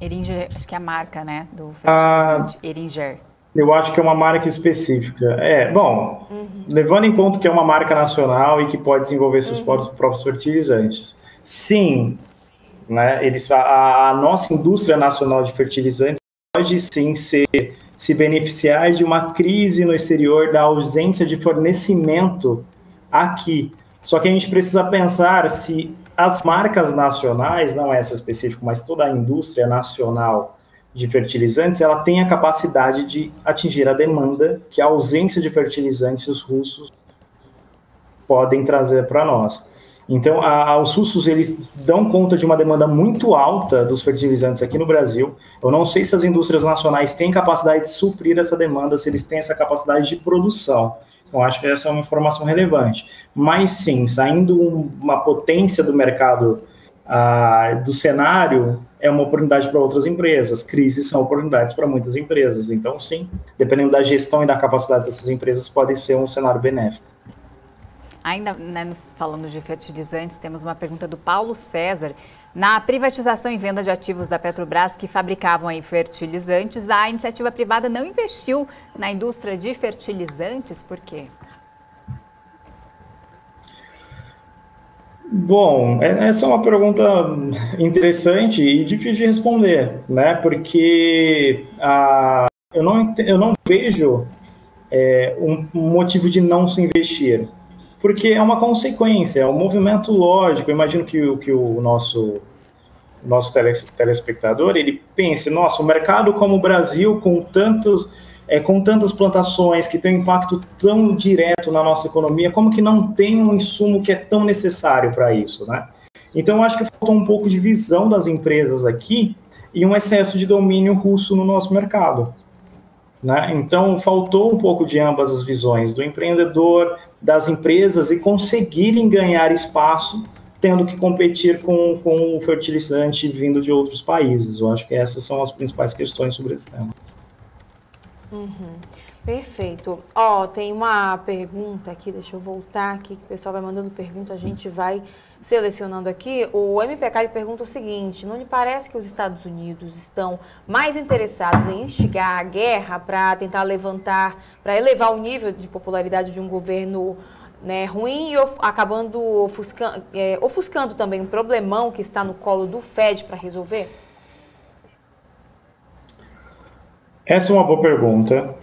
Eringer, acho que é a marca, né, do fertilizante Eringer. Eu acho que é uma marca específica. Levando em conta que é uma marca nacional e que pode desenvolver seus próprios fertilizantes. Sim, né, a nossa indústria nacional de fertilizantes pode sim se beneficiar de uma crise no exterior, da ausência de fornecimento aqui. Só que a gente precisa pensar se as marcas nacionais, não essa específica, mas toda a indústria nacional de fertilizantes, ela tem a capacidade de atingir a demanda que a ausência de fertilizantes russos podem trazer para nós. Então, os russos, eles dão conta de uma demanda muito alta dos fertilizantes aqui no Brasil. Eu não sei se as indústrias nacionais têm capacidade de suprir essa demanda, se eles têm essa capacidade de produção. Então, acho que essa é uma informação relevante. Mas, sim, saindo uma potência do mercado, do cenário, é uma oportunidade para outras empresas. Crises são oportunidades para muitas empresas. Então, sim, dependendo da gestão e da capacidade dessas empresas, pode ser um cenário benéfico. Ainda, né, falando de fertilizantes, temos uma pergunta do Paulo César. Na privatização e venda de ativos da Petrobras que fabricavam aí fertilizantes, a iniciativa privada não investiu na indústria de fertilizantes, por quê? Bom, essa é uma pergunta interessante e difícil de responder, né? Porque eu não vejo um motivo de não se investir. Porque é uma consequência, é um movimento lógico. Eu imagino que o nosso telespectador, ele pense, nossa, um mercado como o Brasil, com tantas plantações, que tem um impacto tão direto na nossa economia, como que não tem um insumo que é tão necessário para isso, né? Então, eu acho que faltou um pouco de visão das empresas aqui e um excesso de domínio russo no nosso mercado. Né? Então, faltou um pouco de ambas as visões, do empreendedor, das empresas, e conseguirem ganhar espaço, tendo que competir com o fertilizante vindo de outros países. Eu acho que essas são as principais questões sobre esse tema. Perfeito. Tem uma pergunta aqui, deixa eu voltar aqui, que o pessoal vai mandando pergunta, a gente vai selecionando aqui. O MPK pergunta o seguinte: não lhe parece que os Estados Unidos estão mais interessados em instigar a guerra para tentar para elevar o nível de popularidade de um governo, né, ruim, e acabando ofuscando também um problemão que está no colo do Fed para resolver? Essa é uma boa pergunta.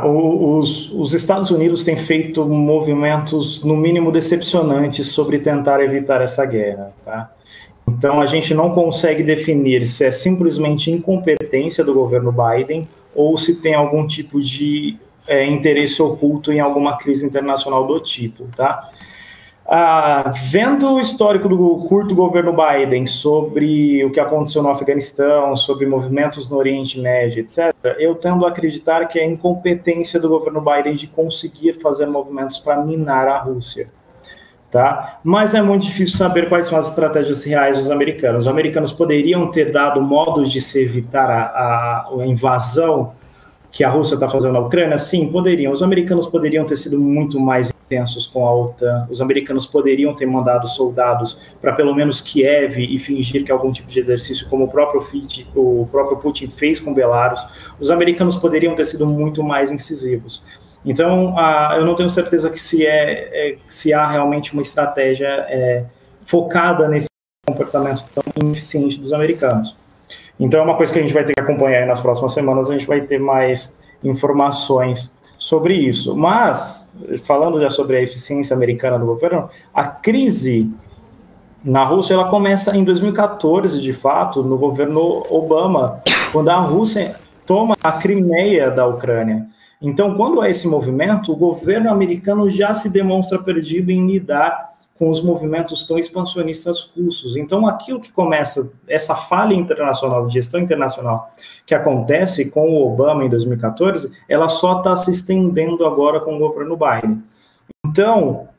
Os Estados Unidos têm feito movimentos, no mínimo, decepcionantes sobre tentar evitar essa guerra. Tá? Então, a gente não consegue definir se é simplesmente incompetência do governo Biden ou se tem algum tipo de interesse oculto em alguma crise internacional do tipo. Tá? Vendo o histórico do curto governo Biden sobre o que aconteceu no Afeganistão, sobre movimentos no Oriente Médio, etc., eu tendo a acreditar que é a incompetência do governo Biden de conseguir fazer movimentos para minar a Rússia. Tá? Mas é muito difícil saber quais são as estratégias reais dos americanos. Os americanos poderiam ter dado modos de se evitar a invasão que a Rússia está fazendo na Ucrânia? Sim, poderiam. Os americanos poderiam ter sido muito mais intensos com a OTAN. Os americanos poderiam ter mandado soldados para pelo menos Kiev e fingir que algum tipo de exercício, como o próprio Putin fez com Belarus. Os americanos poderiam ter sido muito mais incisivos. Então, eu não tenho certeza que se há realmente uma estratégia focada nesse comportamento tão ineficiente dos americanos. Então, é uma coisa que a gente vai ter que acompanhar aí nas próximas semanas, a gente vai ter mais informações sobre isso. Mas, falando já sobre a eficiência americana do governo, a crise na Rússia, ela começa em 2014, de fato, no governo Obama, quando a Rússia toma a Crimeia da Ucrânia. Então, quando há esse movimento, o governo americano já se demonstra perdido em lidar com os movimentos tão expansionistas russos. Então, aquilo que começa, essa falha internacional, de gestão internacional, que acontece com o Obama em 2014, ela só está se estendendo agora com o governo Biden. Então,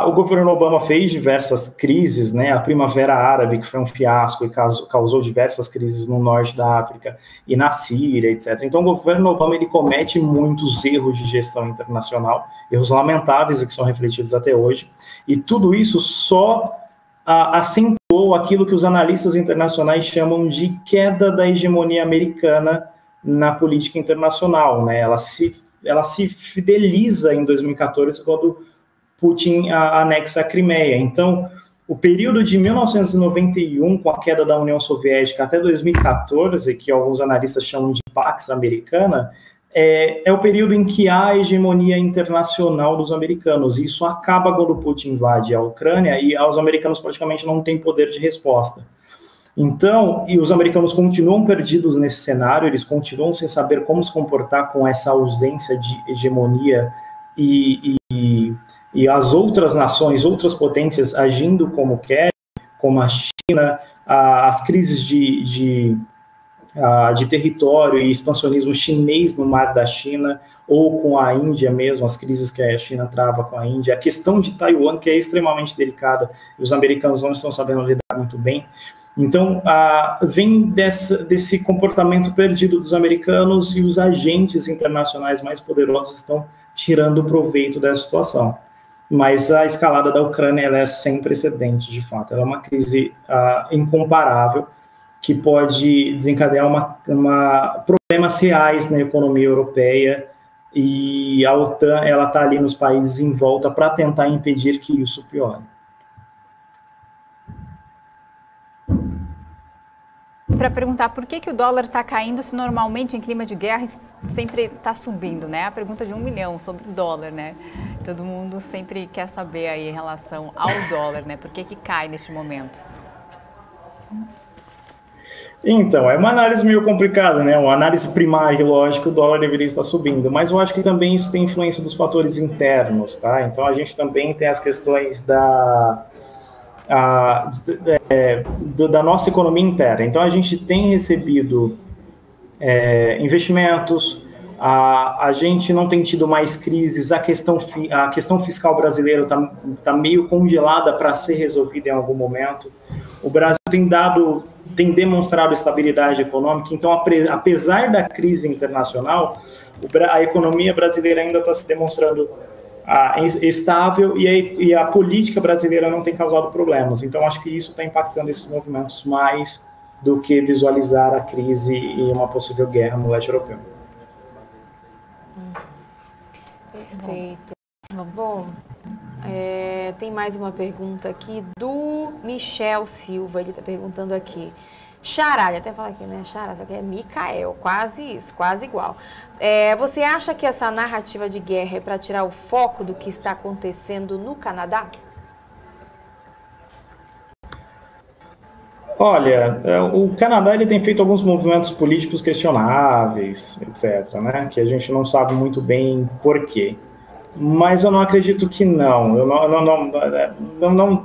o governo Obama fez diversas crises, né? A Primavera Árabe, que foi um fiasco e causou diversas crises no norte da África e na Síria, etc. Então, o governo Obama ele comete muitos erros de gestão internacional, erros lamentáveis que são refletidos até hoje, e tudo isso só acentuou aquilo que os analistas internacionais chamam de queda da hegemonia americana na política internacional, né? Ela se fideliza em 2014, quando Putin anexa a Crimeia. Então, o período de 1991, com a queda da União Soviética, até 2014, que alguns analistas chamam de Pax Americana, é o período em que há a hegemonia internacional dos americanos. E isso acaba quando Putin invade a Ucrânia e os americanos praticamente não têm poder de resposta. Então, e os americanos continuam perdidos nesse cenário, eles continuam sem saber como se comportar com essa ausência de hegemonia e as outras nações, outras potências agindo como querem, como a China, as crises de território e expansionismo chinês no Mar da China, ou com a Índia mesmo, as crises que a China trava com a Índia, a questão de Taiwan, que é extremamente delicada, e os americanos não estão sabendo lidar muito bem. Então, vem desse comportamento perdido dos americanos, e os agentes internacionais mais poderosos estão tirando proveito dessa situação. Mas a escalada da Ucrânia ela é sem precedentes, de fato. Ela é uma crise incomparável, que pode desencadear problemas reais na economia europeia, e a OTAN está ali nos países em volta para tentar impedir que isso piore. Para perguntar por que o dólar está caindo se normalmente em clima de guerra sempre está subindo, né? A pergunta de 1 milhão sobre o dólar, né? Todo mundo sempre quer saber aí em relação ao dólar, né? Por que cai neste momento? Então, é uma análise meio complicada, né? Uma análise primária, lógico, o dólar deveria estar subindo, mas eu acho que também isso tem influência dos fatores internos, tá? Então, a gente também tem as questões da nossa economia interna. Então, a gente tem recebido investimentos, a gente não tem tido mais crises, a questão fiscal brasileira tá meio congelada para ser resolvida em algum momento. O Brasil tem demonstrado estabilidade econômica, então, apesar da crise internacional, a economia brasileira ainda está se demonstrando estável, e a política brasileira não tem causado problemas. Então, acho que isso está impactando esses movimentos mais do que visualizar a crise e uma possível guerra no leste europeu. Perfeito. Bom, tem mais uma pergunta aqui do Michel Silva. Ele está perguntando aqui. Xará, ele até fala aqui, né? Xará, só que é Micael, quase isso, quase igual. Você acha que essa narrativa de guerra é para tirar o foco do que está acontecendo no Canadá? Olha, o Canadá ele tem feito alguns movimentos políticos questionáveis, etc., né? Que a gente não sabe muito bem por quê. Mas eu não acredito que não. Eu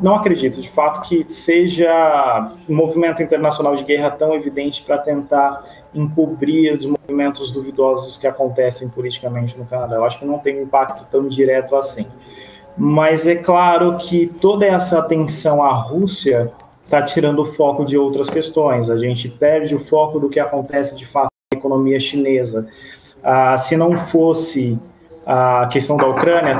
não acredito, de fato, que seja um movimento internacional de guerra tão evidente para tentar encobrir os movimentos duvidosos que acontecem politicamente no Canadá. Eu acho que não tem um impacto tão direto assim. Mas é claro que toda essa atenção à Rússia está tirando o foco de outras questões. A gente perde o foco do que acontece, de fato, na economia chinesa. Se não fosse a questão da Ucrânia,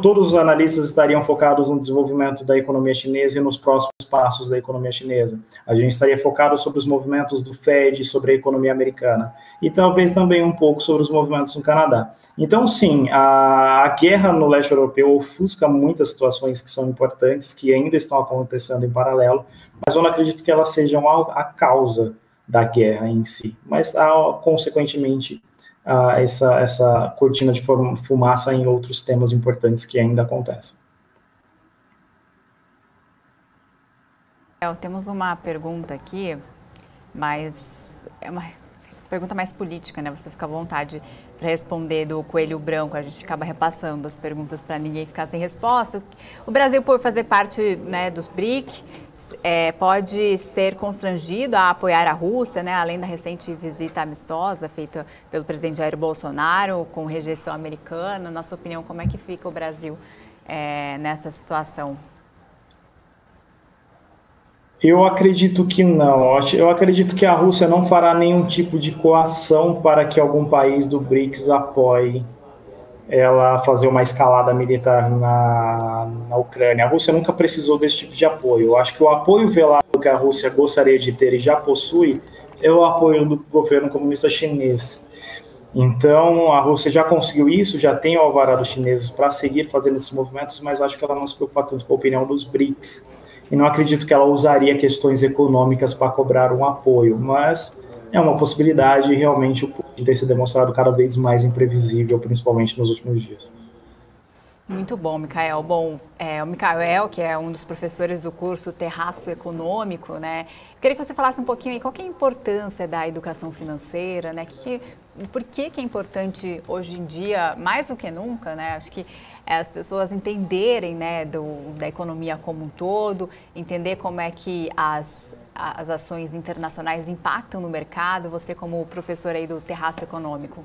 todos os analistas estariam focados no desenvolvimento da economia chinesa e nos próximos passos da economia chinesa. A gente estaria focado sobre os movimentos do Fed, sobre a economia americana, e talvez também um pouco sobre os movimentos no Canadá. Então, sim, a guerra no leste europeu ofusca muitas situações que são importantes, que ainda estão acontecendo em paralelo, mas eu não acredito que elas sejam a causa da guerra em si, mas, consequentemente, essa cortina de fumaça em outros temas importantes que ainda acontecem. Temos uma pergunta aqui, mas é uma pergunta mais política, né? Você fica à vontade para responder do Coelho Branco. A gente acaba repassando as perguntas para ninguém ficar sem resposta. O Brasil, por fazer parte, né, dos BRIC, pode ser constrangido a apoiar a Rússia, né? Além da recente visita amistosa feita pelo presidente Jair Bolsonaro, com rejeição americana. Na sua opinião, como é que fica o Brasil nessa situação? Eu acredito que não. Eu acredito que a Rússia não fará nenhum tipo de coação para que algum país do BRICS apoie ela fazer uma escalada militar na Ucrânia. A Rússia nunca precisou desse tipo de apoio. Eu acho que o apoio velado que a Rússia gostaria de ter e já possui é o apoio do governo comunista chinês. Então, a Rússia já conseguiu isso, já tem o alvará dos chineses para seguir fazendo esses movimentos, mas acho que ela não se preocupa tanto com a opinião dos BRICS. E não acredito que ela usaria questões econômicas para cobrar um apoio, mas é uma possibilidade e realmente o Putin tem se demonstrado cada vez mais imprevisível, principalmente nos últimos dias. Muito bom, Micael. Bom, o Micael, que é um dos professores do curso Terraço Econômico, né? Eu queria que você falasse um pouquinho aí qual que é a importância da educação financeira, né? Por que é importante hoje em dia, mais do que nunca, né? Acho que as pessoas entenderem, né, da economia como um todo, entender como é que as ações internacionais impactam no mercado. Você como professor aí do Terraço Econômico.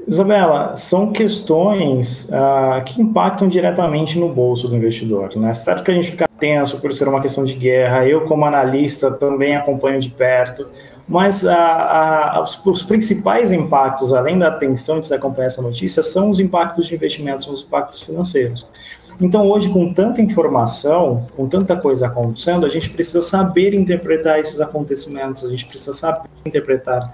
Isabela, são questões que impactam diretamente no bolso do investidor, né? Certo que a gente fica tenso por ser uma questão de guerra, eu como analista também acompanho de perto, mas os principais impactos, além da atenção de se acompanhar essa notícia, são os impactos de investimentos, são os impactos financeiros. Então, hoje, com tanta informação, com tanta coisa acontecendo, a gente precisa saber interpretar esses acontecimentos, a gente precisa saber interpretar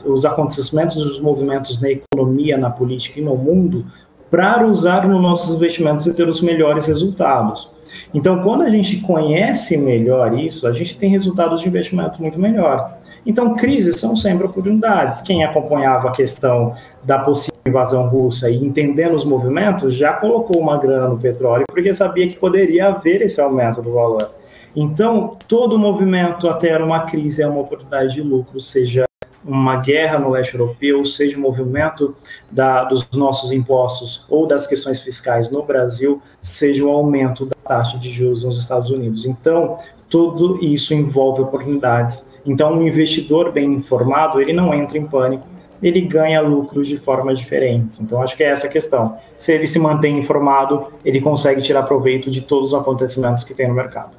os acontecimentos e os movimentos na economia, na política e no mundo para usar nos nossos investimentos e ter os melhores resultados. Então, quando a gente conhece melhor isso, a gente tem resultados de investimento muito melhor. Então, crises são sempre oportunidades. Quem acompanhava a questão da possível invasão russa e entendendo os movimentos, já colocou uma grana no petróleo, porque sabia que poderia haver esse aumento do valor. Então, todo movimento até uma crise é uma oportunidade de lucro, seja uma guerra no leste europeu, seja o movimento dos nossos impostos ou das questões fiscais no Brasil, seja o aumento da taxa de juros nos Estados Unidos. Então, tudo isso envolve oportunidades. Então, um investidor bem informado, ele não entra em pânico, ele ganha lucros de formas diferentes. Então, acho que é essa a questão. Se ele se mantém informado, ele consegue tirar proveito de todos os acontecimentos que tem no mercado.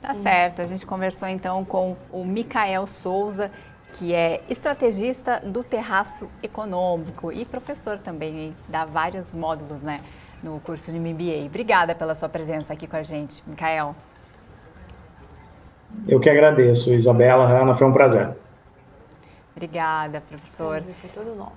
Tá certo. A gente conversou, então, com o Micael Souza, que é estrategista do Terraço Econômico e professor também, dá vários módulos, né, no curso de MBA. Obrigada pela sua presença aqui com a gente, Micael. Eu que agradeço, Isabela, Ana, foi um prazer. Obrigada, professor. Foi todo nosso.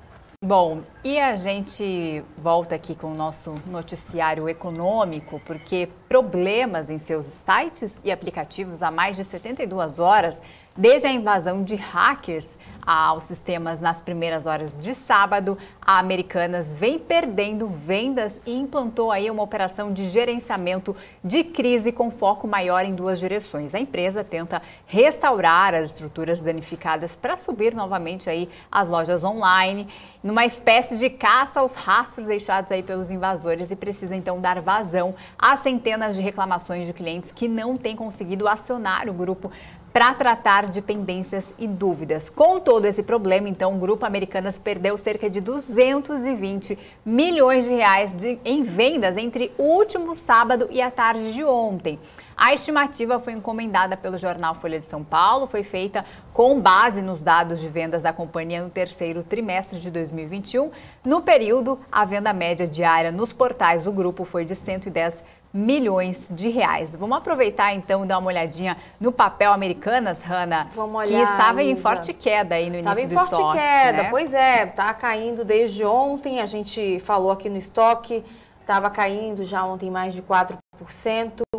Bom, e a gente volta aqui com o nosso noticiário econômico, porque problemas em seus sites e aplicativos há mais de 72 horas, desde a invasão de hackers aos sistemas nas primeiras horas de sábado, a Americanas vem perdendo vendas e implantou aí uma operação de gerenciamento de crise com foco maior em duas direções. A empresa tenta restaurar as estruturas danificadas para subir novamente aí as lojas online, numa espécie de caça aos rastros deixados aí pelos invasores, e precisa então dar vazão às centenas de reclamações de clientes que não têm conseguido acionar o grupo para tratar de pendências e dúvidas. Com todo esse problema, então, o Grupo Americanas perdeu cerca de 220 milhões de reais em vendas entre o último sábado e a tarde de ontem. A estimativa foi encomendada pelo jornal Folha de São Paulo, foi feita com base nos dados de vendas da companhia no terceiro trimestre de 2021. No período, a venda média diária nos portais do grupo foi de 110 milhões de reais. Vamos aproveitar então e dar uma olhadinha no papel Americanas, Hanna, que estava em forte queda aí no início do estoque. Estava em forte queda, né? Pois é, está caindo desde ontem, a gente falou aqui no estoque, estava caindo já ontem mais de 4%.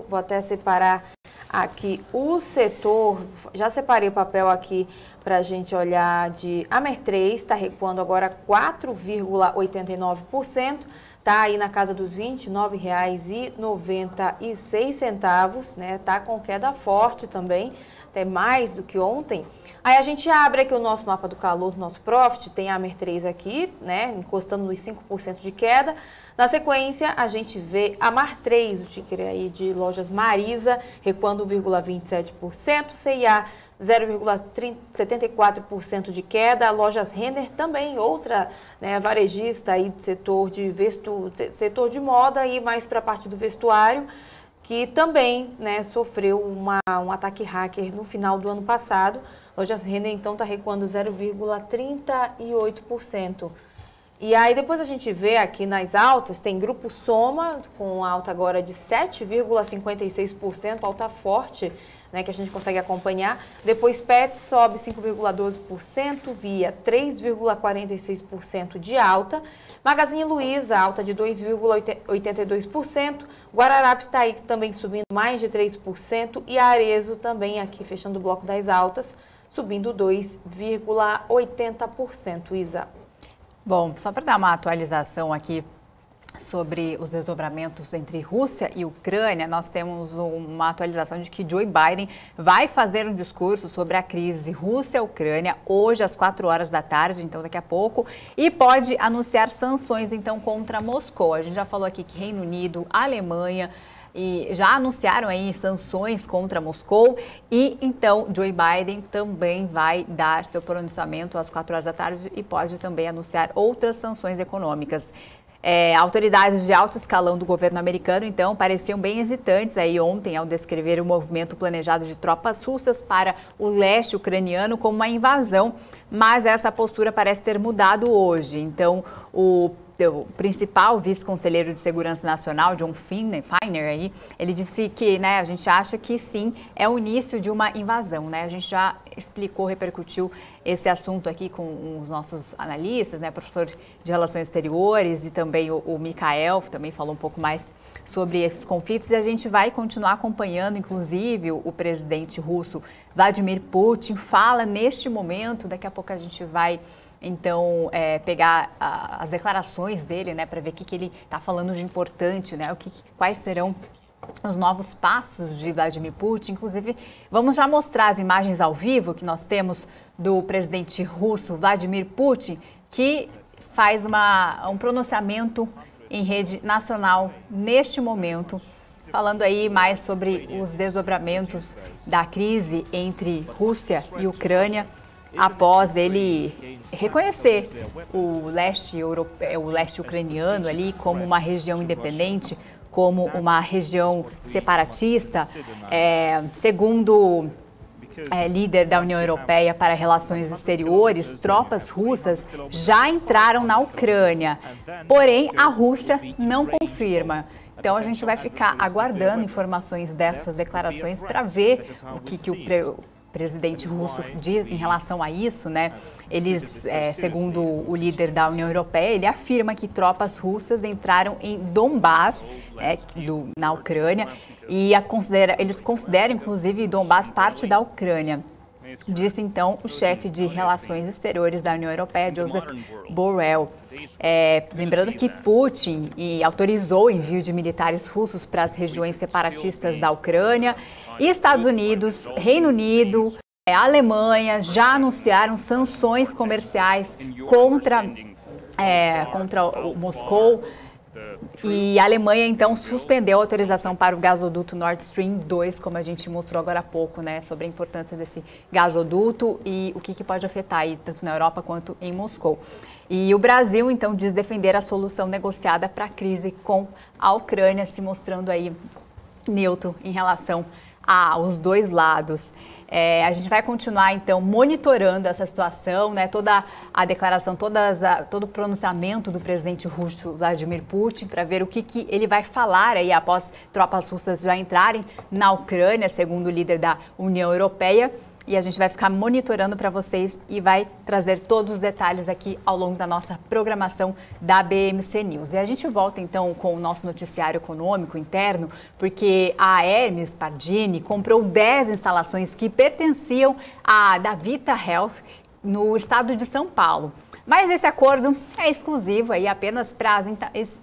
Vou até separar aqui o setor, já separei o papel aqui para a gente olhar de Amer3, está recuando agora 4,89%, está aí na casa dos R$ 29,96, né? Está com queda forte também, até mais do que ontem. Aí a gente abre aqui o nosso mapa do calor do nosso Profit, tem a Amer 3 aqui, né, encostando nos 5% de queda. Na sequência, a gente vê a Mar 3, o ticker aí de lojas Marisa, recuando 1,27%, CIA 0,74% de queda, lojas Renner também, outra, né, varejista aí do setor de moda e mais para a parte do vestuário, que também, né, sofreu um ataque hacker no final do ano passado. Lojas Renner, então, está recuando 0,38%. E aí, depois a gente vê aqui nas altas, tem Grupo Soma, com alta agora de 7,56%, alta forte, né, que a gente consegue acompanhar. Depois, Pets sobe 5,12%, Via 3,46% de alta. Magazine Luiza, alta de 2,82%. Guararapes está aí também subindo mais de 3%. E Arezzo também aqui, fechando o bloco das altas, subindo 2,80%, Isa. Bom, só para dar uma atualização aqui sobre os desdobramentos entre Rússia e Ucrânia, nós temos uma atualização de que Joe Biden vai fazer um discurso sobre a crise Rússia-Ucrânia hoje às 4 horas da tarde, então daqui a pouco, e pode anunciar sanções então contra Moscou. A gente já falou aqui que Reino Unido, Alemanha e já anunciaram aí sanções contra Moscou e então Joe Biden também vai dar seu pronunciamento às 4 horas da tarde e pode também anunciar outras sanções econômicas. Autoridades de alto escalão do governo americano, então, pareciam bem hesitantes aí ontem ao descrever o movimento planejado de tropas russas para o leste ucraniano como uma invasão, mas essa postura parece ter mudado hoje. Então, o principal vice-conselheiro de Segurança Nacional, John Feiner, aí, ele disse que, né, a gente acha que sim, é o início de uma invasão, né? A gente já explicou, repercutiu esse assunto aqui com os nossos analistas, né, professor de Relações Exteriores e também o Mikael, também falou um pouco mais sobre esses conflitos e a gente vai continuar acompanhando, inclusive o presidente russo Vladimir Putin fala neste momento, daqui a pouco a gente vai então pegar as declarações dele, né, para ver o que ele está falando de importante, né, quais serão os novos passos de Vladimir Putin. Inclusive, vamos já mostrar as imagens ao vivo que nós temos do presidente russo Vladimir Putin, que faz um pronunciamento em rede nacional neste momento, falando aí mais sobre os desdobramentos da crise entre Rússia e Ucrânia, após ele reconhecer o leste ucraniano ali como uma região independente, como uma região separatista, segundo líder da União Europeia para Relações Exteriores, tropas russas já entraram na Ucrânia, porém a Rússia não confirma. Então a gente vai ficar aguardando informações dessas declarações para ver o que o presidente russo diz em relação a isso, né? Eles, segundo o líder da União Europeia, ele afirma que tropas russas entraram em Donbás, na Ucrânia, e eles consideram, inclusive, Donbás parte da Ucrânia. Disse, então, o chefe de Relações Exteriores da União Europeia, Joseph Borrell. Lembrando que Putin autorizou o envio de militares russos para as regiões separatistas da Ucrânia e Estados Unidos, Reino Unido, Alemanha já anunciaram sanções comerciais contra o Moscou. E a Alemanha, então, suspendeu a autorização para o gasoduto Nord Stream 2, como a gente mostrou agora há pouco, né, sobre a importância desse gasoduto e o que pode afetar aí, tanto na Europa quanto em Moscou. E o Brasil, então, diz defender a solução negociada para a crise com a Ucrânia, se mostrando aí neutro em relação aos dois lados. A gente vai continuar, então, monitorando essa situação, né? Toda a declaração, todo o pronunciamento do presidente russo Vladimir Putin, para ver o que ele vai falar aí após tropas russas já entrarem na Ucrânia, segundo o líder da União Europeia. E a gente vai ficar monitorando para vocês e vai trazer todos os detalhes aqui ao longo da nossa programação da BMC News. E a gente volta então com o nosso noticiário econômico interno, porque a Hermes Pardini comprou 10 instalações que pertenciam à Davita Health no estado de São Paulo. Mas esse acordo é exclusivo aí apenas para as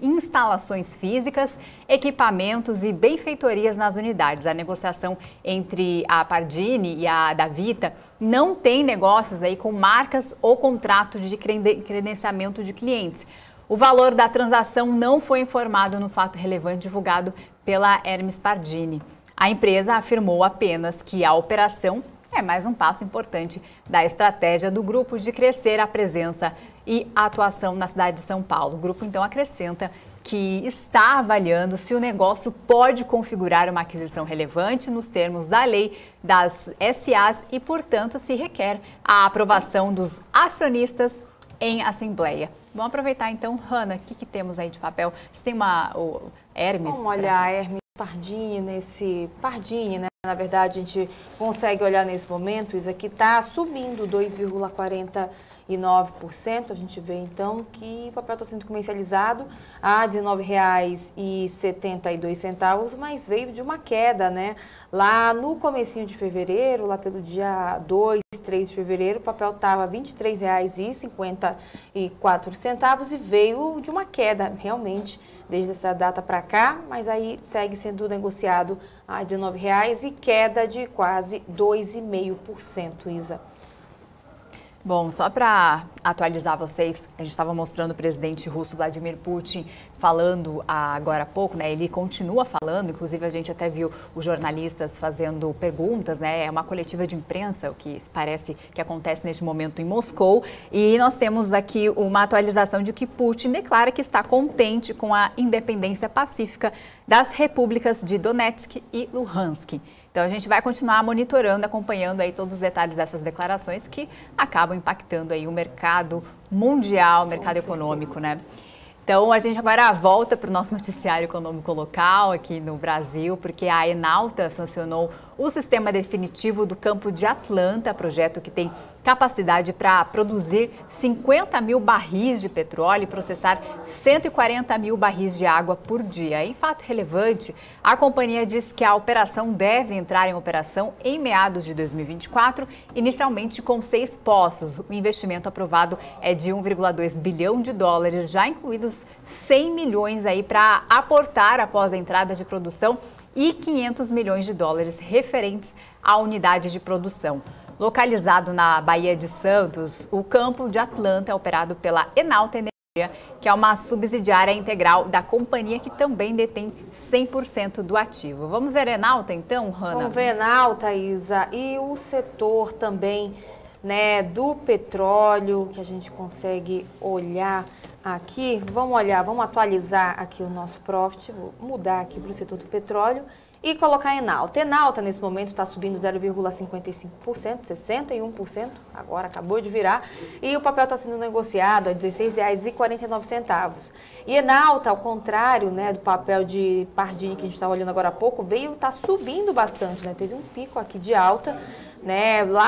instalações físicas, equipamentos e benfeitorias nas unidades. A negociação entre a Pardini e a Davita não tem negócios aí com marcas ou contrato de credenciamento de clientes. O valor da transação não foi informado no fato relevante divulgado pela Hermes Pardini. A empresa afirmou apenas que a operação é mais um passo importante da estratégia do grupo de crescer a presença e a atuação na cidade de São Paulo. O grupo, então, acrescenta que está avaliando se o negócio pode configurar uma aquisição relevante nos termos da lei das SAs e, portanto, se requer a aprovação dos acionistas em assembleia. Vamos aproveitar, então, Hanna, o que temos aí de papel? A gente tem o Hermes. Vamos olhar a Hermes Pardini, né? Na verdade, a gente consegue olhar nesse momento, isso aqui está subindo 2,49%. A gente vê, então, que o papel está sendo comercializado a R$ 19,72, mas veio de uma queda, né? Lá no comecinho de fevereiro, lá pelo dia 2, 3 de fevereiro, o papel estava R$ 23,54 e veio de uma queda, realmente, desde essa data para cá, mas aí segue sendo negociado a R$ 19,00 e queda de quase 2,5%, Isa. Bom, só para atualizar vocês, a gente estava mostrando o presidente russo Vladimir Putin falando agora há pouco, né? Ele continua falando, inclusive a gente até viu os jornalistas fazendo perguntas, né? É uma coletiva de imprensa, o que parece que acontece neste momento em Moscou. E nós temos aqui uma atualização de que Putin declara que está contente com a independência pacífica das repúblicas de Donetsk e Luhansk. Então a gente vai continuar monitorando, acompanhando aí todos os detalhes dessas declarações que acabam impactando aí o mercado mundial, o mercado econômico, né? Então a gente agora volta para o nosso noticiário econômico local aqui no Brasil, porque a Enauta sancionou o sistema definitivo do Campo de Atlanta, projeto que tem capacidade para produzir 50 mil barris de petróleo e processar 140 mil barris de água por dia. Em fato relevante, a companhia diz que a operação deve entrar em operação em meados de 2024, inicialmente com 6 poços. O investimento aprovado é de 1,2 bilhão de dólares, já incluídos 100 milhões aí para aportar após a entrada de produção e 500 milhões de dólares referentes à unidade de produção. Localizado na Baía de Santos, o Campo de Atlanta é operado pela Enauta Energia, que é uma subsidiária integral da companhia que também detém 100% do ativo. Vamos ver Enauta então, Hanna? Vamos ver Enauta, Isa, e o setor também, né, do petróleo, que a gente consegue olhar aqui. Vamos olhar, vamos atualizar aqui o nosso profit, vou mudar aqui para o setor do petróleo e colocar Enauta. Enauta, nesse momento, está subindo 0,55%, 61%, agora acabou de virar, e o papel está sendo negociado a R$ 16,49. E Enauta, ao contrário, né, do papel de Pardini que a gente estava olhando agora há pouco, está subindo bastante, né? Teve um pico aqui de alta, né? Lá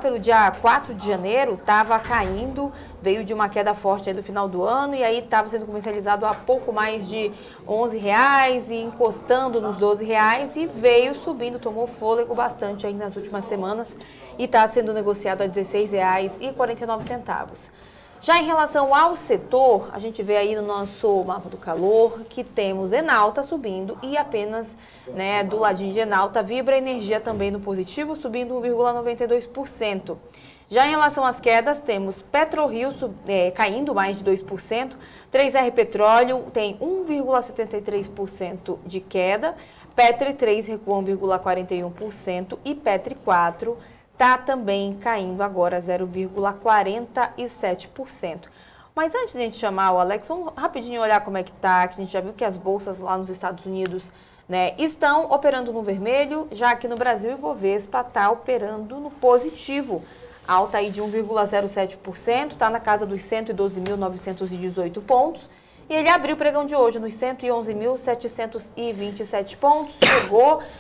pelo dia 4 de janeiro, estava caindo, veio de uma queda forte aí do final do ano e aí estava sendo comercializado a pouco mais de R$ 11,00 e encostando nos R$ 12,00 e veio subindo, tomou fôlego bastante aí nas últimas semanas e está sendo negociado a R$ 16,49. Já em relação ao setor, a gente vê aí no nosso mapa do calor que temos Enauta subindo e apenas, né, do ladinho de Enauta, Vibra Energia também no positivo, subindo 1,92%. Já em relação às quedas, temos PetroRio caindo mais de 2%, 3R Petróleo tem 1,73% de queda, Petri 3 recua 1,41% e Petri 4 está também caindo agora 0,47%. Mas antes de a gente chamar o Alex, vamos rapidinho olhar como é que está, que a gente já viu que as bolsas lá nos Estados Unidos, né, estão operando no vermelho, já aqui no Brasil o Ibovespa está operando no positivo. Alta aí de 1,07%, está na casa dos 112.918 pontos. E ele abriu o pregão de hoje nos 111.727 pontos,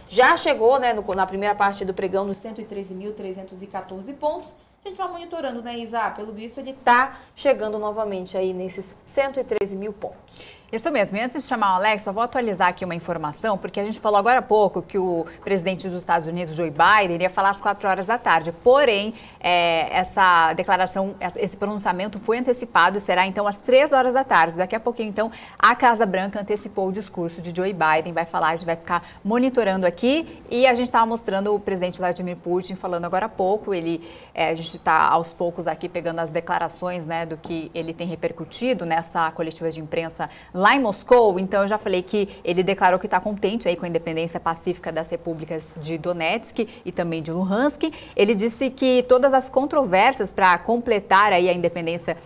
já chegou, né, na primeira parte do pregão nos 113.314 pontos. A gente vai monitorando, né, Isa? Pelo visto, ele está chegando novamente aí nesses 113 mil pontos. Isso mesmo. E antes de chamar o Alex, eu vou atualizar aqui uma informação, porque a gente falou agora há pouco que o presidente dos Estados Unidos, Joe Biden, iria falar às 4 horas da tarde. Porém, essa declaração, esse pronunciamento foi antecipado e será então às 3 horas da tarde. Daqui a pouquinho, então, a Casa Branca antecipou o discurso de Joe Biden, vai falar, a gente vai ficar monitorando aqui. E a gente estava mostrando o presidente Vladimir Putin falando agora há pouco. A gente está aos poucos aqui pegando as declarações, né, do que ele tem repercutido nessa coletiva de imprensa lá em Moscou. Então eu já falei que ele declarou que está contente aí com a independência pacífica das repúblicas de Donetsk e também de Luhansk. Ele disse que todas as controvérsias para completar aí a independência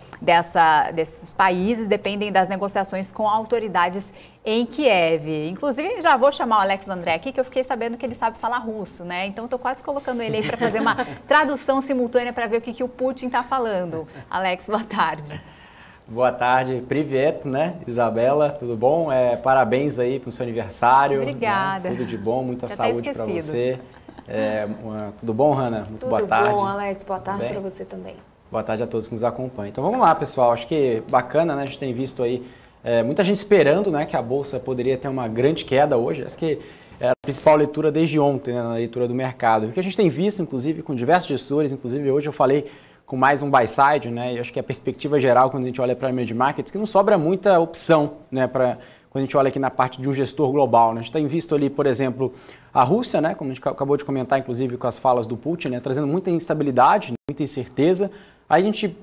desses países dependem das negociações com autoridades em Kiev. Inclusive, já vou chamar o Alex André aqui, que eu fiquei sabendo que ele sabe falar russo, né? Então, estou quase colocando ele aí para fazer uma tradução simultânea para ver o que o Putin está falando. Alex, boa tarde. Boa tarde, Privet, né? Isabela, tudo bom? Parabéns aí pro seu aniversário. Obrigada. Né? Tudo de bom, muita saúde para você. Tudo bom, Hanna? Muito boa tarde. Tudo bom, Alex. Boa tarde para você também. Boa tarde a todos que nos acompanham. Então vamos lá, pessoal. Acho que bacana, né? A gente tem visto aí muita gente esperando, né, que a Bolsa poderia ter uma grande queda hoje. Essa que é a principal leitura desde ontem, né, na leitura do mercado. O que a gente tem visto, inclusive, com diversos gestores, inclusive hoje eu falei com mais um buy side, né? E acho que a perspectiva geral, quando a gente olha para emerging markets, que não sobra muita opção, né, quando a gente olha aqui na parte de um gestor global, né? A gente tem visto ali, por exemplo, a Rússia, né, como a gente acabou de comentar, inclusive com as falas do Putin, né, trazendo muita instabilidade, muita incerteza. Aí a gente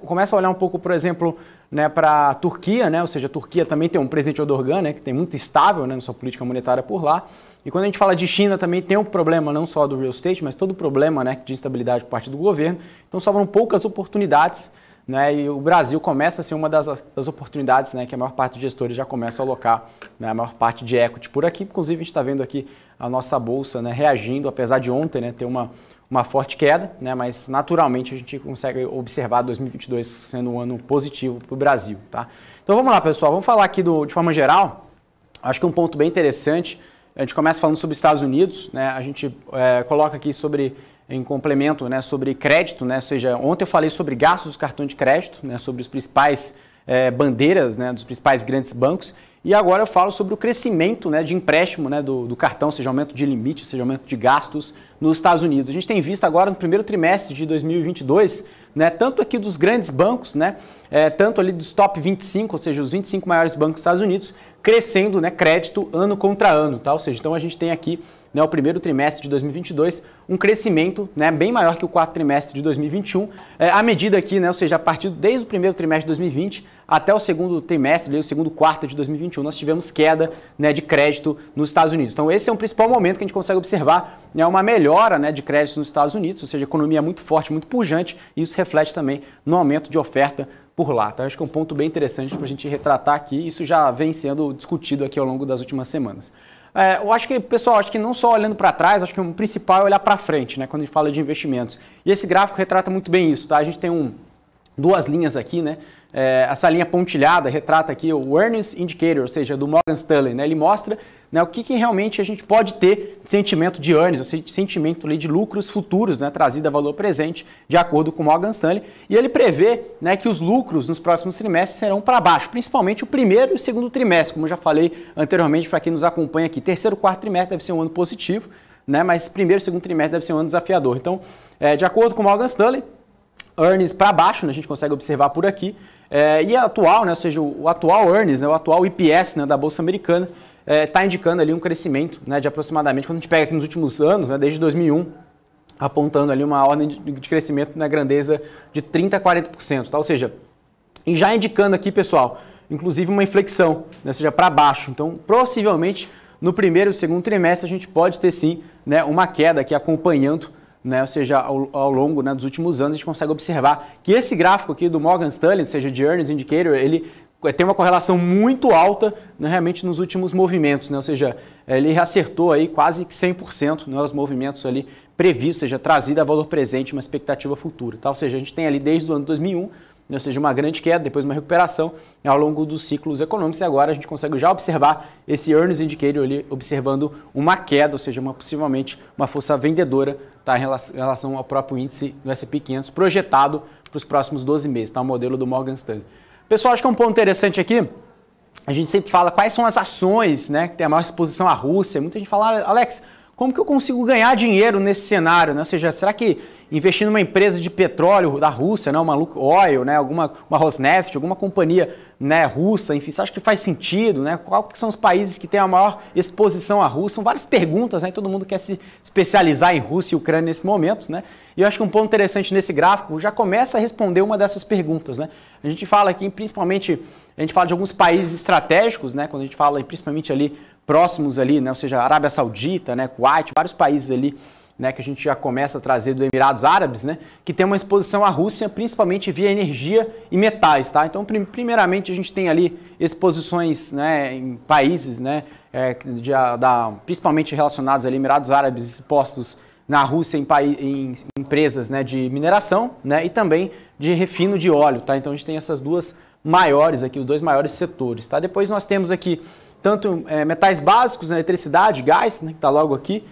começa a olhar um pouco, por exemplo, né, para a Turquia, né, ou seja, a Turquia também tem um presidente Erdogan, né, que tem muito estável, né, na sua política monetária por lá. E quando a gente fala de China, também tem um problema não só do real estate, mas todo o problema, né, de instabilidade por parte do governo. Então sobram poucas oportunidades, né, e o Brasil começa a ser uma das oportunidades, né, que a maior parte dos gestores já começa a alocar, né, a maior parte de equity por aqui. Inclusive a gente está vendo aqui a nossa bolsa, né, reagindo, apesar de ontem, né, ter uma forte queda, né, mas naturalmente a gente consegue observar 2022 sendo um ano positivo para o Brasil. Tá? Então vamos lá, pessoal, vamos falar aqui de forma geral. Acho que um ponto bem interessante, a gente começa falando sobre Estados Unidos, né, a gente coloca aqui em complemento, né, sobre crédito, né, ou seja, ontem eu falei sobre gastos do cartão de crédito, né, sobre os principais bandeiras, né, dos principais grandes bancos, e agora eu falo sobre o crescimento, né, de empréstimo, né, do cartão, seja aumento de limite, seja aumento de gastos nos Estados Unidos. A gente tem visto agora no primeiro trimestre de 2022, né, tanto aqui dos grandes bancos, né, tanto ali dos top 25, ou seja, os 25 maiores bancos dos Estados Unidos, crescendo, né, crédito ano contra ano, tá? Ou seja, então a gente tem aqui, né, o primeiro trimestre de 2022, um crescimento, né, bem maior que o quarto trimestre de 2021, à medida aqui, né, ou seja, a partir desde o primeiro trimestre de 2020 até o segundo trimestre, o segundo quarto de 2021, nós tivemos queda, né, de crédito nos Estados Unidos. Então esse é um principal momento que a gente consegue observar, né, uma melhora, né, de crédito nos Estados Unidos, ou seja, a economia muito forte, muito pujante, e isso reflete também no aumento de oferta por lá. Então acho que é um ponto bem interessante para a gente retratar aqui, isso já vem sendo discutido aqui ao longo das últimas semanas. Eu acho que, pessoal, acho que não só olhando para trás, acho que o principal é olhar para frente, né, quando a gente fala de investimentos. E esse gráfico retrata muito bem isso, tá? A gente tem duas linhas aqui, né? Essa linha pontilhada retrata aqui o Earnings Indicator, ou seja, do Morgan Stanley, né? Ele mostra, né, o que realmente a gente pode ter de sentimento de earnings, ou seja, de sentimento ali de lucros futuros, né, trazido a valor presente, de acordo com o Morgan Stanley. E ele prevê, né, que os lucros nos próximos trimestres serão para baixo, principalmente o primeiro e o segundo trimestre, como eu já falei anteriormente para quem nos acompanha aqui. Terceiro e quarto trimestre deve ser um ano positivo, né, mas primeiro e segundo trimestre deve ser um ano desafiador. Então, de acordo com o Morgan Stanley, earnings para baixo, né, a gente consegue observar por aqui, e a atual, né, ou seja, o atual earnings, né, o atual IPS, né, da Bolsa Americana, está indicando ali um crescimento, né, de aproximadamente, quando a gente pega aqui nos últimos anos, né, desde 2001, apontando ali uma ordem de crescimento na grandeza de 30% a 40%, tá? Ou seja, e já indicando aqui, pessoal, inclusive uma inflexão, né, ou seja, para baixo. Então, possivelmente, no primeiro e segundo trimestre, a gente pode ter sim, né, uma queda aqui acompanhando, né, ou seja, ao longo, né, dos últimos anos, a gente consegue observar que esse gráfico aqui do Morgan Stanley, ou seja, de Earnings Indicator, ele tem uma correlação muito alta, né, realmente nos últimos movimentos, né, ou seja, ele acertou aí quase que 100%, né, os movimentos ali previstos, ou seja, trazida a valor presente, uma expectativa futura, tá? Ou seja, a gente tem ali desde o ano 2001, ou seja, uma grande queda, depois uma recuperação ao longo dos ciclos econômicos, e agora a gente consegue já observar esse Earnings Indicator ali, observando uma queda, ou seja, possivelmente uma força vendedora, tá, em relação ao próprio índice do S&P 500 projetado para os próximos 12 meses, tá, o modelo do Morgan Stanley. Pessoal, acho que é um ponto interessante aqui, a gente sempre fala quais são as ações, né, que tem a maior exposição à Rússia. Muita gente fala, Alex, como que eu consigo ganhar dinheiro nesse cenário, né? Ou seja, será que investir numa empresa de petróleo da Rússia, né, uma Lukoil, né, uma Rosneft, alguma companhia, né, russa, enfim, você acha que faz sentido, né? Qual que são os países que têm a maior exposição à Rússia? São várias perguntas, né? Todo mundo quer se especializar em Rússia e Ucrânia nesse momento, né? E eu acho que um ponto interessante nesse gráfico já começa a responder uma dessas perguntas, né? A gente fala aqui, principalmente, a gente fala de alguns países estratégicos, né? Quando a gente fala principalmente ali próximos ali, né? Ou seja, Arábia Saudita, né? Kuwait, vários países ali, né, que a gente já começa a trazer dos Emirados Árabes, né, que tem uma exposição à Rússia, principalmente via energia e metais, tá? Então, primeiramente, a gente tem ali exposições, né, em países, né, principalmente relacionados ali, Emirados Árabes expostos na Rússia em empresas, né, de mineração, né, e também de refino de óleo, tá? Então, a gente tem essas duas maiores aqui, os dois maiores setores, tá? Depois nós temos aqui tanto metais básicos, né, eletricidade, gás, né, que está logo aqui,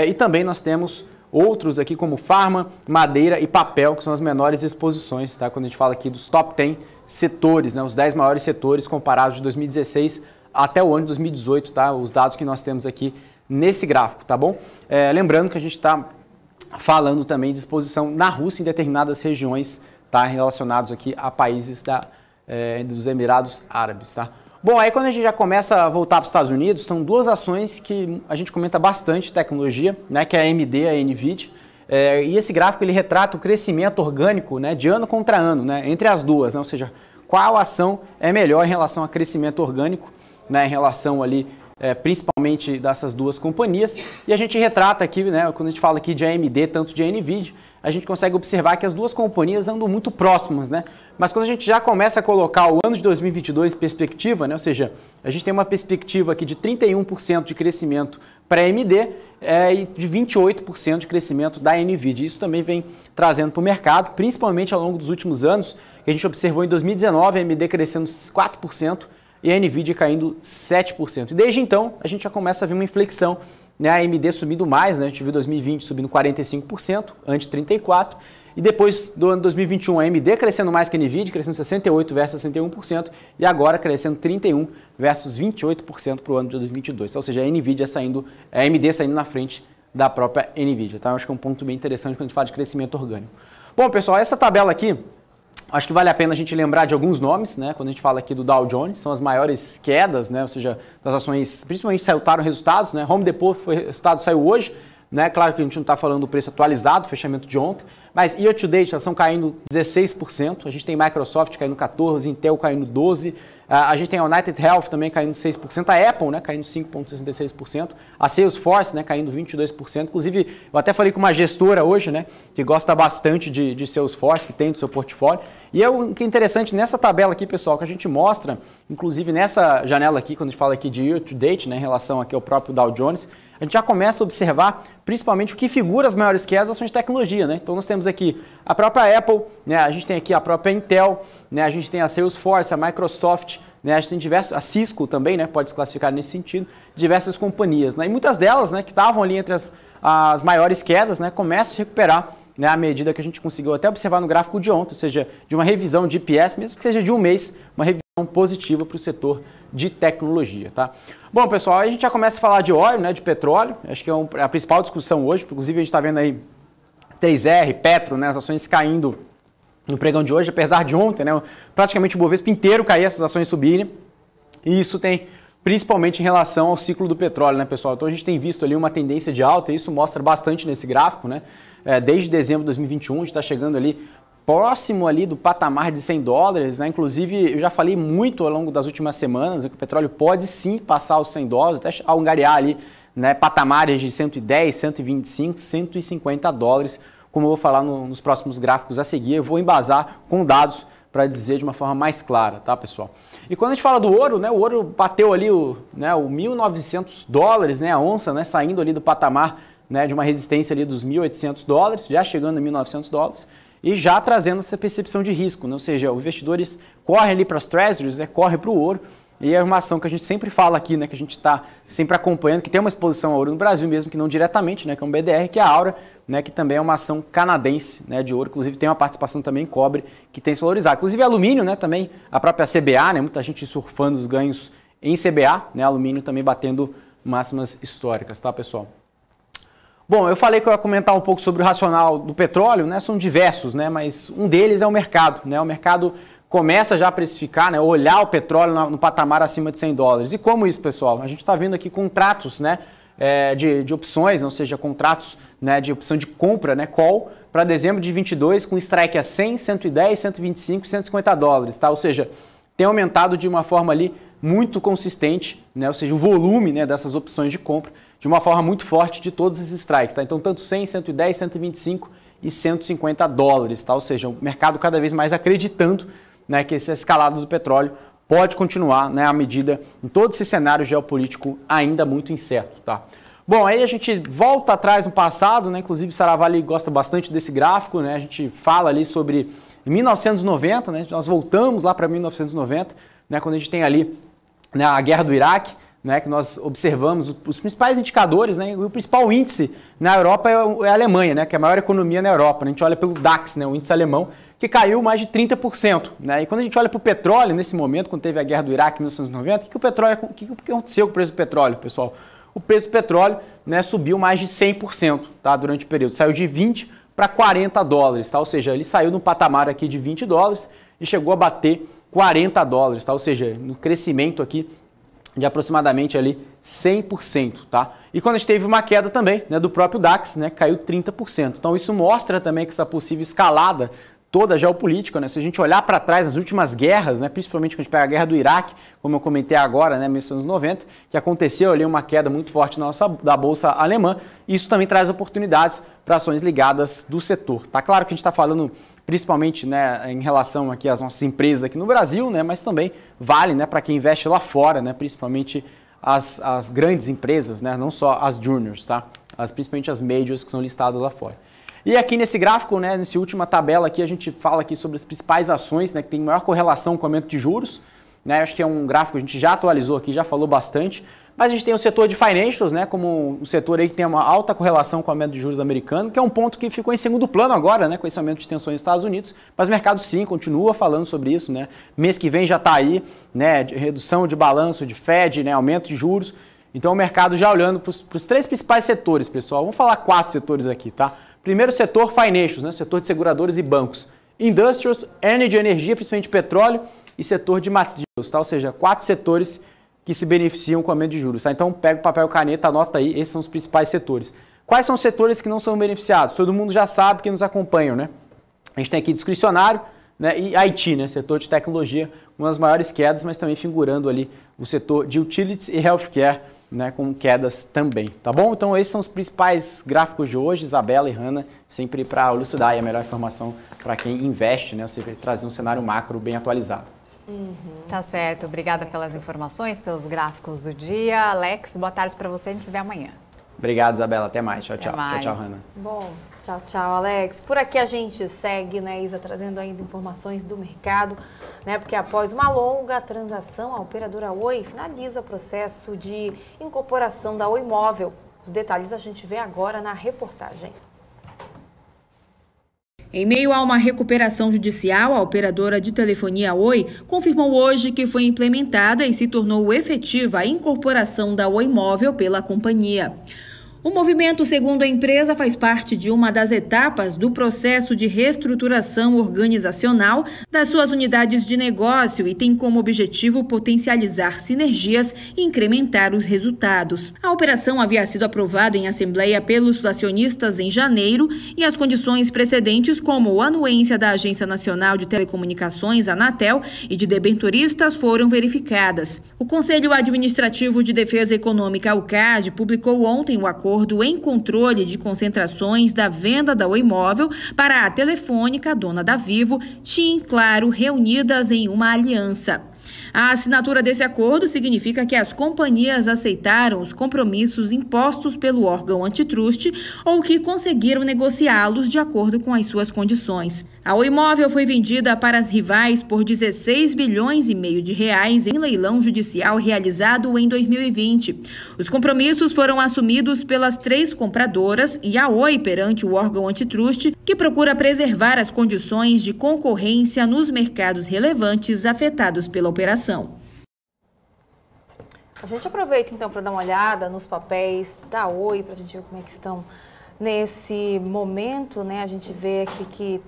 e também nós temos outros aqui como farma, madeira e papel, que são as menores exposições, tá? Quando a gente fala aqui dos top 10 setores, né? Os 10 maiores setores comparados de 2016 até o ano de 2018, tá? Os dados que nós temos aqui nesse gráfico, tá bom? Lembrando que a gente está falando também de exposição na Rússia em determinadas regiões, tá? Relacionados aqui a países dos Emirados Árabes, tá? Bom, aí quando a gente já começa a voltar para os Estados Unidos, são duas ações que a gente comenta bastante tecnologia, né, que é a AMD e a NVIDIA, e esse gráfico ele retrata o crescimento orgânico, né, de ano contra ano, né, entre as duas, né, ou seja, qual ação é melhor em relação a crescimento orgânico, né, em relação ali, principalmente dessas duas companhias, e a gente retrata aqui, né, quando a gente fala aqui de AMD, tanto de NVIDIA, a gente consegue observar que as duas companhias andam muito próximas, né? Mas quando a gente já começa a colocar o ano de 2022 em perspectiva, né? Ou seja, a gente tem uma perspectiva aqui de 31% de crescimento para a AMD e de 28% de crescimento da NVIDIA. Isso também vem trazendo para o mercado, principalmente ao longo dos últimos anos, que a gente observou em 2019 a AMD crescendo 4% e a NVIDIA caindo 7%. E desde então, a gente já começa a ver uma inflexão, né, a AMD subindo mais, né, a gente viu 2020 subindo 45%, antes 34%, e depois do ano 2021 a AMD crescendo mais que a NVIDIA, crescendo 68% versus 61%, e agora crescendo 31% versus 28% para o ano de 2022. Ou seja, a AMD saindo na frente da própria NVIDIA. Tá? Eu acho que é um ponto bem interessante quando a gente fala de crescimento orgânico. Bom, pessoal, essa tabela aqui, acho que vale a pena a gente lembrar de alguns nomes, né? Quando a gente fala aqui do Dow Jones, são as maiores quedas, né? Ou seja, das ações, principalmente saltaram resultados, né? Home Depot, o resultado saiu hoje, né? Claro que a gente não está falando do preço atualizado, fechamento de ontem, mas year to date, elas estão caindo 16%, a gente tem Microsoft caindo 14%, Intel caindo 12%, a gente tem a United Health também caindo 6%, a Apple, né, caindo 5,66%, a Salesforce, né, caindo 22%, inclusive eu até falei com uma gestora hoje, né, que gosta bastante de Salesforce, que tem do seu portfólio, e o que é interessante nessa tabela aqui, pessoal, que a gente mostra, inclusive nessa janela aqui, quando a gente fala aqui de year to date, né, em relação aqui ao próprio Dow Jones, a gente já começa a observar principalmente o que figura as maiores quedas das ações de tecnologia, né? Então nós temos aqui a própria Apple, né? A gente tem aqui a própria Intel, né? A gente tem a Salesforce, a Microsoft, né? A gente tem diversos, a Cisco também, né? Pode se classificar nesse sentido, diversas companhias, né? E muitas delas, né, que estavam ali entre as maiores quedas, né, começam a se recuperar, né, à medida que a gente conseguiu até observar no gráfico de ontem, ou seja, de uma revisão de EPS, mesmo que seja de um mês, uma revisão positiva para o setor de tecnologia, tá? Bom, pessoal, a gente já começa a falar de óleo, né, de petróleo, acho que é a principal discussão hoje, inclusive a gente está vendo aí 3R, Petro, né, as ações caindo no pregão de hoje, apesar de ontem, né, praticamente o Bovespa inteiro cair, essas ações subirem, e isso tem principalmente em relação ao ciclo do petróleo, né, pessoal? Então a gente tem visto ali uma tendência de alta, e isso mostra bastante nesse gráfico, né? Desde dezembro de 2021, a gente está chegando ali próximo ali do patamar de $100, né? Inclusive eu já falei muito ao longo das últimas semanas, né, que o petróleo pode sim passar os $100, até angariar ali, né, patamares de 110, 125, $150, como eu vou falar nos próximos gráficos a seguir, eu vou embasar com dados para dizer de uma forma mais clara, tá, pessoal? E quando a gente fala do ouro, né, o ouro bateu ali o $1.900, né, a onça, né, saindo ali do patamar, né, de uma resistência ali dos $1.800, já chegando a $1.900, e já trazendo essa percepção de risco, né? Ou seja, os investidores correm ali para as treasuries, né, correm para o ouro, E é uma ação que a gente sempre fala aqui, né, que a gente está sempre acompanhando, que tem uma exposição a ouro no Brasil mesmo, que não diretamente, né, que é um BDR, que é a Aura, né, que também é uma ação canadense, né, de ouro, inclusive tem uma participação também em cobre, que tem se valorizado. Inclusive alumínio, né, também a própria CBA, né, muita gente surfando os ganhos em CBA, né, alumínio também batendo máximas históricas, tá, pessoal? Bom, eu falei que eu ia comentar um pouco sobre o racional do petróleo, né? São diversos, né? Mas um deles é o mercado, né? O mercado começa já a precificar, né? Olhar o petróleo no patamar acima de $100. E como isso, pessoal? A gente está vendo aqui contratos, né? De opções, ou seja, contratos, né, de opção de compra, né? Call, para dezembro de 22, com strike a 100, 110, 125 e $150, tá? Ou seja, tem aumentado de uma forma ali muito consistente, né? Ou seja, o volume, né, dessas opções de compra de uma forma muito forte de todos esses strikes, tá? Então, tanto 100, 110, 125 e $150, tá? Ou seja, o mercado cada vez mais acreditando, né, que essa escalada do petróleo pode continuar, né, à medida em todo esse cenário geopolítico ainda muito incerto, tá? Bom, aí a gente volta atrás no passado, né? Inclusive Saravalli gosta bastante desse gráfico, né? A gente fala ali sobre 1990, né? Nós voltamos lá para 1990, né, quando a gente tem ali, né, a guerra do Iraque, né, que nós observamos os principais indicadores, né, o principal índice na Europa é a Alemanha, né, que é a maior economia na Europa. A gente olha pelo DAX, né, o índice alemão, que caiu mais de 30%. Né, e quando a gente olha para o petróleo, nesse momento, quando teve a guerra do Iraque em 1990, o que aconteceu com o preço do petróleo, pessoal? O preço do petróleo, né, subiu mais de 100%, tá, durante o período. Saiu de 20 para $40, tá? Ou seja, ele saiu no patamar aqui de $20 e chegou a bater $40, tá? Ou seja, no crescimento aqui de aproximadamente ali 100%, tá? E quando a gente teve uma queda também, né, do próprio DAX, né, caiu 30%. Então isso mostra também que essa possível escalada toda geopolítica, né? Se a gente olhar para trás nas últimas guerras, né, principalmente quando a gente pega a guerra do Iraque, como eu comentei agora, né, nos anos 90, que aconteceu ali uma queda muito forte da bolsa alemã, e isso também traz oportunidades para ações ligadas do setor. Tá claro que a gente está falando principalmente, né, em relação aqui às nossas empresas aqui no Brasil, né, mas também vale, né, para quem investe lá fora, né, principalmente as grandes empresas, né, não só as juniors, tá? Principalmente as majors que são listadas lá fora. E aqui nesse gráfico, né, nessa última tabela aqui, a gente fala aqui sobre as principais ações, né, que tem maior correlação com o aumento de juros. Né, acho que é um gráfico que a gente já atualizou aqui, já falou bastante. Mas a gente tem o setor de financials, né, como um setor aí que tem uma alta correlação com o aumento de juros americano, que é um ponto que ficou em segundo plano agora, né, com esse aumento de tensões nos Estados Unidos. Mas o mercado sim continua falando sobre isso, né. Mês que vem já está aí, né, de redução de balanço de Fed, né, aumento de juros. Então o mercado já olhando para os três principais setores, pessoal. Vamos falar 4 setores aqui, tá? Primeiro setor financials, né, setor de seguradoras e bancos. Industrials, energy, energia, principalmente petróleo, e setor de materials, tá? Ou seja, 4 setores que se beneficiam com o aumento de juros. Tá? Então pega o papel e caneta, anota aí, esses são os principais setores. Quais são os setores que não são beneficiados? Todo mundo já sabe, que nos acompanham, né? A gente tem aqui discricionário, né, e IT, né, setor de tecnologia, uma das maiores quedas, mas também figurando ali o setor de utilities e healthcare, né, com quedas também, tá bom? Então esses são os principais gráficos de hoje, Isabela e Hanna, sempre para elucidar aí a melhor informação para quem investe, né, você trazer um cenário macro bem atualizado. Tá certo, obrigada pelas informações, pelos gráficos do dia. Alex, boa tarde para você, a gente se vê amanhã. Obrigado, Isabela, até mais, tchau, Até tchau. mais. Tchau, tchau, Hanna. Bom, tchau, tchau, Alex. Por aqui a gente segue, né, Isa, trazendo ainda informações do mercado, né, porque após uma longa transação, a operadora Oi finaliza o processo de incorporação da Oi Móvel. Os detalhes a gente vê agora na reportagem. Em meio a uma recuperação judicial, a operadora de telefonia Oi confirmou hoje que foi implementada e se tornou efetiva a incorporação da Oi Móvel pela companhia. O movimento, segundo a empresa, faz parte de uma das etapas do processo de reestruturação organizacional das suas unidades de negócio e tem como objetivo potencializar sinergias e incrementar os resultados. A operação havia sido aprovada em assembleia pelos acionistas em janeiro e as condições precedentes, como a anuência da Agência Nacional de Telecomunicações, Anatel, e de debenturistas, foram verificadas. O Conselho Administrativo de Defesa Econômica, o CAD, publicou ontem o acordo em controle de concentrações da venda da Oi Móvel para a Telefônica, dona da Vivo, TIM, Claro, reunidas em uma aliança. A assinatura desse acordo significa que as companhias aceitaram os compromissos impostos pelo órgão antitruste ou que conseguiram negociá-los de acordo com as suas condições. A Oi Móvel foi vendida para as rivais por 16 bilhões e meio de reais em leilão judicial realizado em 2020. Os compromissos foram assumidos pelas 3 compradoras e a Oi perante o órgão antitruste, que procura preservar as condições de concorrência nos mercados relevantes afetados pela operação. A gente aproveita então para dar uma olhada nos papéis da Oi, para a gente ver como é que estão nesse momento, né? A gente vê aqui que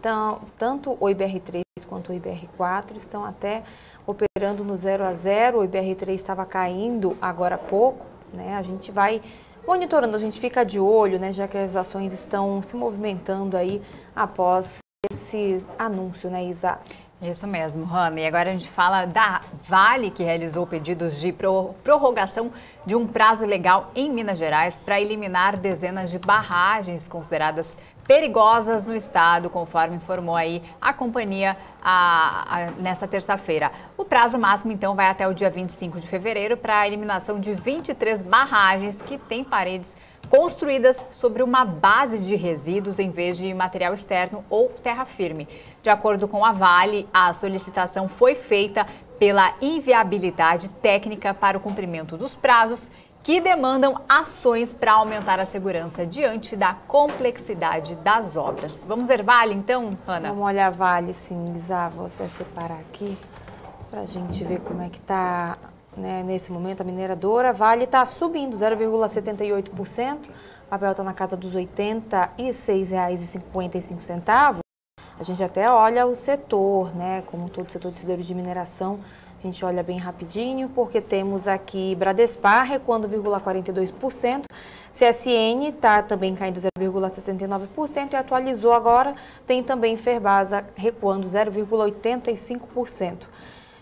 tanto o IBR3 quanto o IBR4 estão até operando no 0 a 0. O IBR3 estava caindo agora há pouco, né? A gente vai monitorando, a gente fica de olho, né? Já que as ações estão se movimentando aí após esse anúncio, né, Isa? Isso mesmo, Hanna. E agora a gente fala da Vale, que realizou pedidos de prorrogação de um prazo legal em Minas Gerais para eliminar dezenas de barragens consideradas perigosas no estado, conforme informou aí a companhia nesta terça-feira. O prazo máximo, então, vai até o dia 25 de fevereiro para a eliminação de 23 barragens que têm paredes construídas sobre uma base de resíduos em vez de material externo ou terra firme. De acordo com a Vale, a solicitação foi feita pela inviabilidade técnica para o cumprimento dos prazos que demandam ações para aumentar a segurança diante da complexidade das obras. Vamos ver Vale, então, Hanna? Vamos olhar Vale, sim, Isa. Vou até separar aqui para a gente ver como é que está, né, nesse momento a mineradora. Vale está subindo 0,78%. O papel está na casa dos R$ 86,55. A gente até olha o setor, né, como todo o setor de siderurgia de mineração. A gente olha bem rapidinho, porque temos aqui Bradespar recuando 0,42%, CSN está também caindo 0,69% e atualizou agora, tem também Ferbasa recuando 0,85%.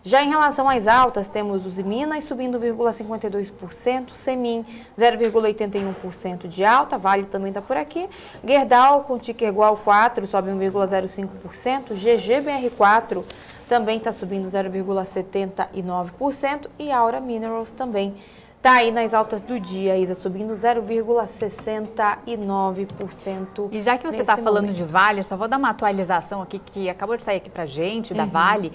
Já em relação às altas, temos os Minas subindo 0,52%, Semin 0,81% de alta, Vale também está por aqui, Gerdau com ticker igual 4 sobe 1,05%, GGBR4 também está subindo 0,79% e Aura Minerals também está aí nas altas do dia, Isa, subindo 0,69%. E já que você está falando de Vale, só vou dar uma atualização aqui que acabou de sair aqui para a gente, da Vale.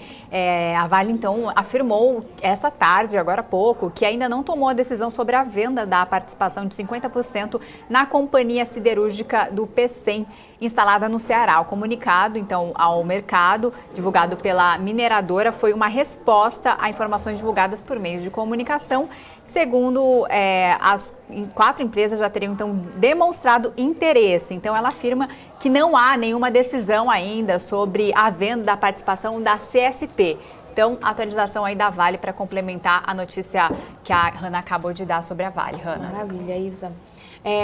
A Vale, então, afirmou essa tarde, agora há pouco, que ainda não tomou a decisão sobre a venda da participação de 50% na companhia siderúrgica do Pecém, instalada no Ceará. O comunicado, então, ao mercado, divulgado pela mineradora, foi uma resposta a informações divulgadas por meios de comunicação. Segundo, as 4 empresas já teriam, então, demonstrado interesse. Então, ela afirma que não há nenhuma decisão ainda sobre a venda da participação da CSP. Então, atualização aí da Vale para complementar a notícia que a Hanna acabou de dar sobre a Vale. Hanna. Maravilha, Isa.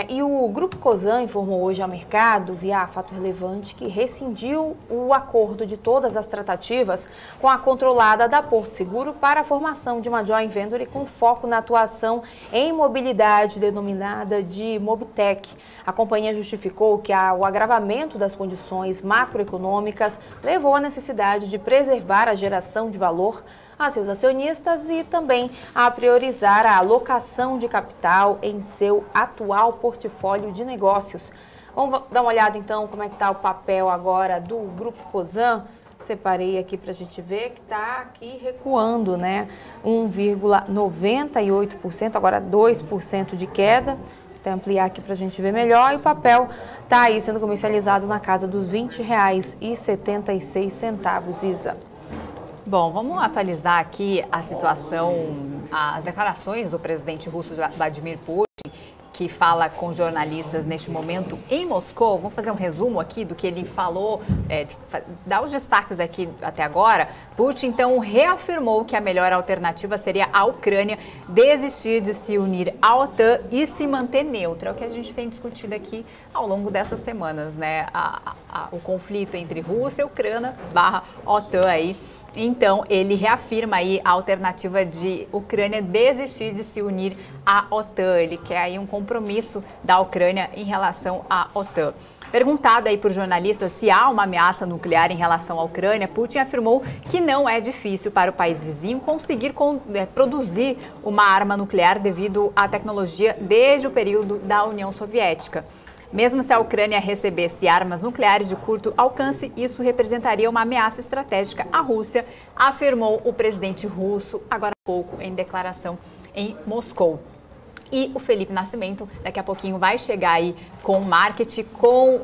E o Grupo Cosan informou hoje ao mercado, via fato relevante, que rescindiu o acordo de todas as tratativas com a controlada da Porto Seguro para a formação de uma joint venture com foco na atuação em mobilidade, denominada de Mobtech. A companhia justificou que o agravamento das condições macroeconômicas levou à necessidade de preservar a geração de valor a seus acionistas e também a priorizar a alocação de capital em seu atual portfólio de negócios. Vamos dar uma olhada então como é que está o papel agora do Grupo Cosan. Separei aqui para a gente ver que está aqui recuando, né? 1,98%, agora 2% de queda. Vou ampliar aqui para a gente ver melhor. E o papel está aí sendo comercializado na casa dos R$ 20,76, Isa. Bom, vamos atualizar aqui a situação, as declarações do presidente russo Vladimir Putin, que fala com jornalistas neste momento em Moscou. Vamos fazer um resumo aqui do que ele falou, dar os destaques aqui até agora. Putin, então, reafirmou que a melhor alternativa seria a Ucrânia desistir de se unir à OTAN e se manter neutra. É o que a gente tem discutido aqui ao longo dessas semanas, né? O conflito entre Rússia e Ucrânia / OTAN aí. Então, ele reafirma aí a alternativa de Ucrânia desistir de se unir à OTAN. Ele quer aí um compromisso da Ucrânia em relação à OTAN. Perguntado aí por jornalistas se há uma ameaça nuclear em relação à Ucrânia, Putin afirmou que não é difícil para o país vizinho conseguir produzir uma arma nuclear devido à tecnologia desde o período da União Soviética. Mesmo se a Ucrânia recebesse armas nucleares de curto alcance, isso representaria uma ameaça estratégica à Rússia, afirmou o presidente russo agora há pouco em declaração em Moscou. E o Felipe Nascimento, daqui a pouquinho, vai chegar aí com o marketing, com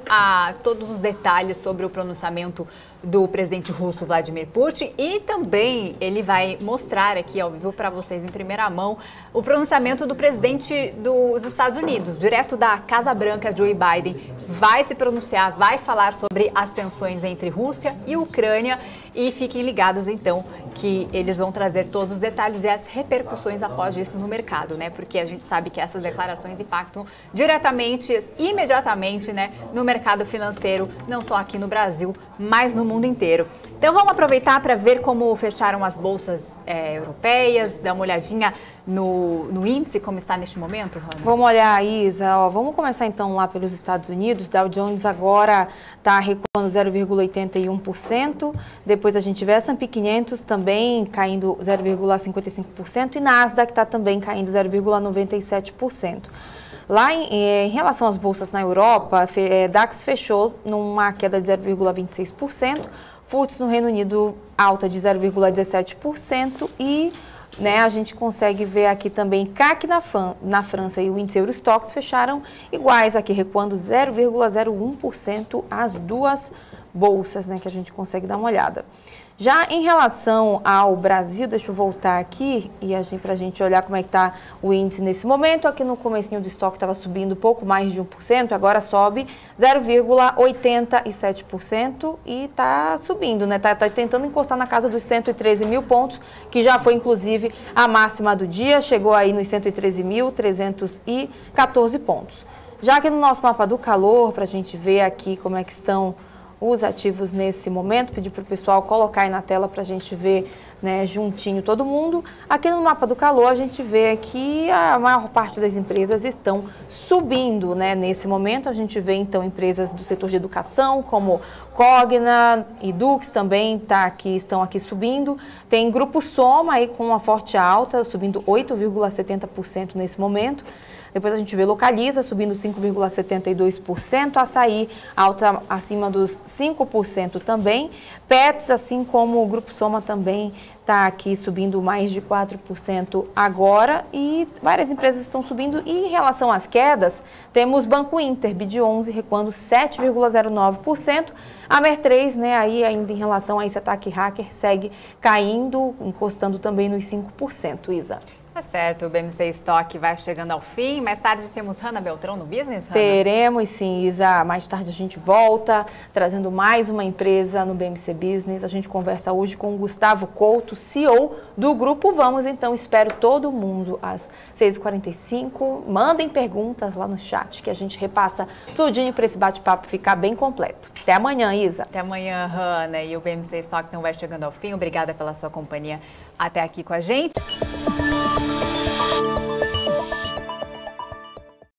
todos os detalhes sobre o pronunciamento do presidente russo Vladimir Putin, e também ele vai mostrar aqui ao vivo para vocês em primeira mão o pronunciamento do presidente dos Estados Unidos, direto da Casa Branca, Joe Biden, vai se pronunciar, vai falar sobre as tensões entre Rússia e Ucrânia, e fiquem ligados então que eles vão trazer todos os detalhes e as repercussões após isso no mercado, né? Porque a gente sabe que essas declarações impactam diretamente, imediatamente, né, no mercado financeiro, não só aqui no Brasil, mas no mundo inteiro. Então vamos aproveitar para ver como fecharam as bolsas europeias, dar uma olhadinha no índice, como está neste momento, Rana? Vamos olhar, Isa. Ó, vamos começar então lá pelos Estados Unidos. Dow Jones agora está recuando 0,81%. Depois a gente vê S&P 500 também caindo 0,55% e Nasdaq está também caindo 0,97%. Lá em relação às bolsas na Europa, DAX fechou numa queda de 0,26%, FTSE no Reino Unido alta de 0,17% e a gente consegue ver aqui também CAC na França e o índice Eurostoxx fecharam iguais aqui, recuando 0,01% as duas bolsas, que a gente consegue dar uma olhada. Já em relação ao Brasil, deixa eu voltar aqui para a gente olhar como é que está o índice nesse momento. Aqui no comecinho do estoque estava subindo pouco mais de 1%, agora sobe 0,87% e está subindo, Está tentando encostar na casa dos 113 mil pontos, que já foi inclusive a máxima do dia, chegou aí nos 113.314 pontos. Já aqui no nosso mapa do calor, para a gente ver aqui como é que estão os ativos nesse momento, pedir para o pessoal colocar aí na tela para a gente ver juntinho todo mundo. Aqui no mapa do calor a gente vê que a maior parte das empresas estão subindo, nesse momento. A gente vê então empresas do setor de educação como Cogna e Dux também estão aqui subindo. Tem Grupo Soma aí com uma forte alta, subindo 8,70% nesse momento. Depois a gente vê Localiza subindo 5,72%, Açaí alta acima dos 5% também. Pets, assim como o Grupo Soma também está aqui subindo mais de 4% agora e várias empresas estão subindo. E em relação às quedas, temos Banco Inter, BID11 recuando 7,09%. A Mer3, aí ainda em relação a esse ataque hacker, segue caindo, encostando também nos 5%, Isa. Tá certo, o BMC Stock vai chegando ao fim. Mais tarde temos Rana Beltrão no Business, Rana? Teremos sim, Isa. Mais tarde a gente volta, trazendo mais uma empresa no BMC Business. A gente conversa hoje com o Gustavo Couto, CEO do Grupo Vamos. Então, espero todo mundo às 6h45. Mandem perguntas lá no chat, que a gente repassa tudinho para esse bate-papo ficar bem completo. Até amanhã, Isa. Até amanhã, Rana. E o BMC Stock não vai chegando ao fim. Obrigada pela sua companhia até aqui com a gente.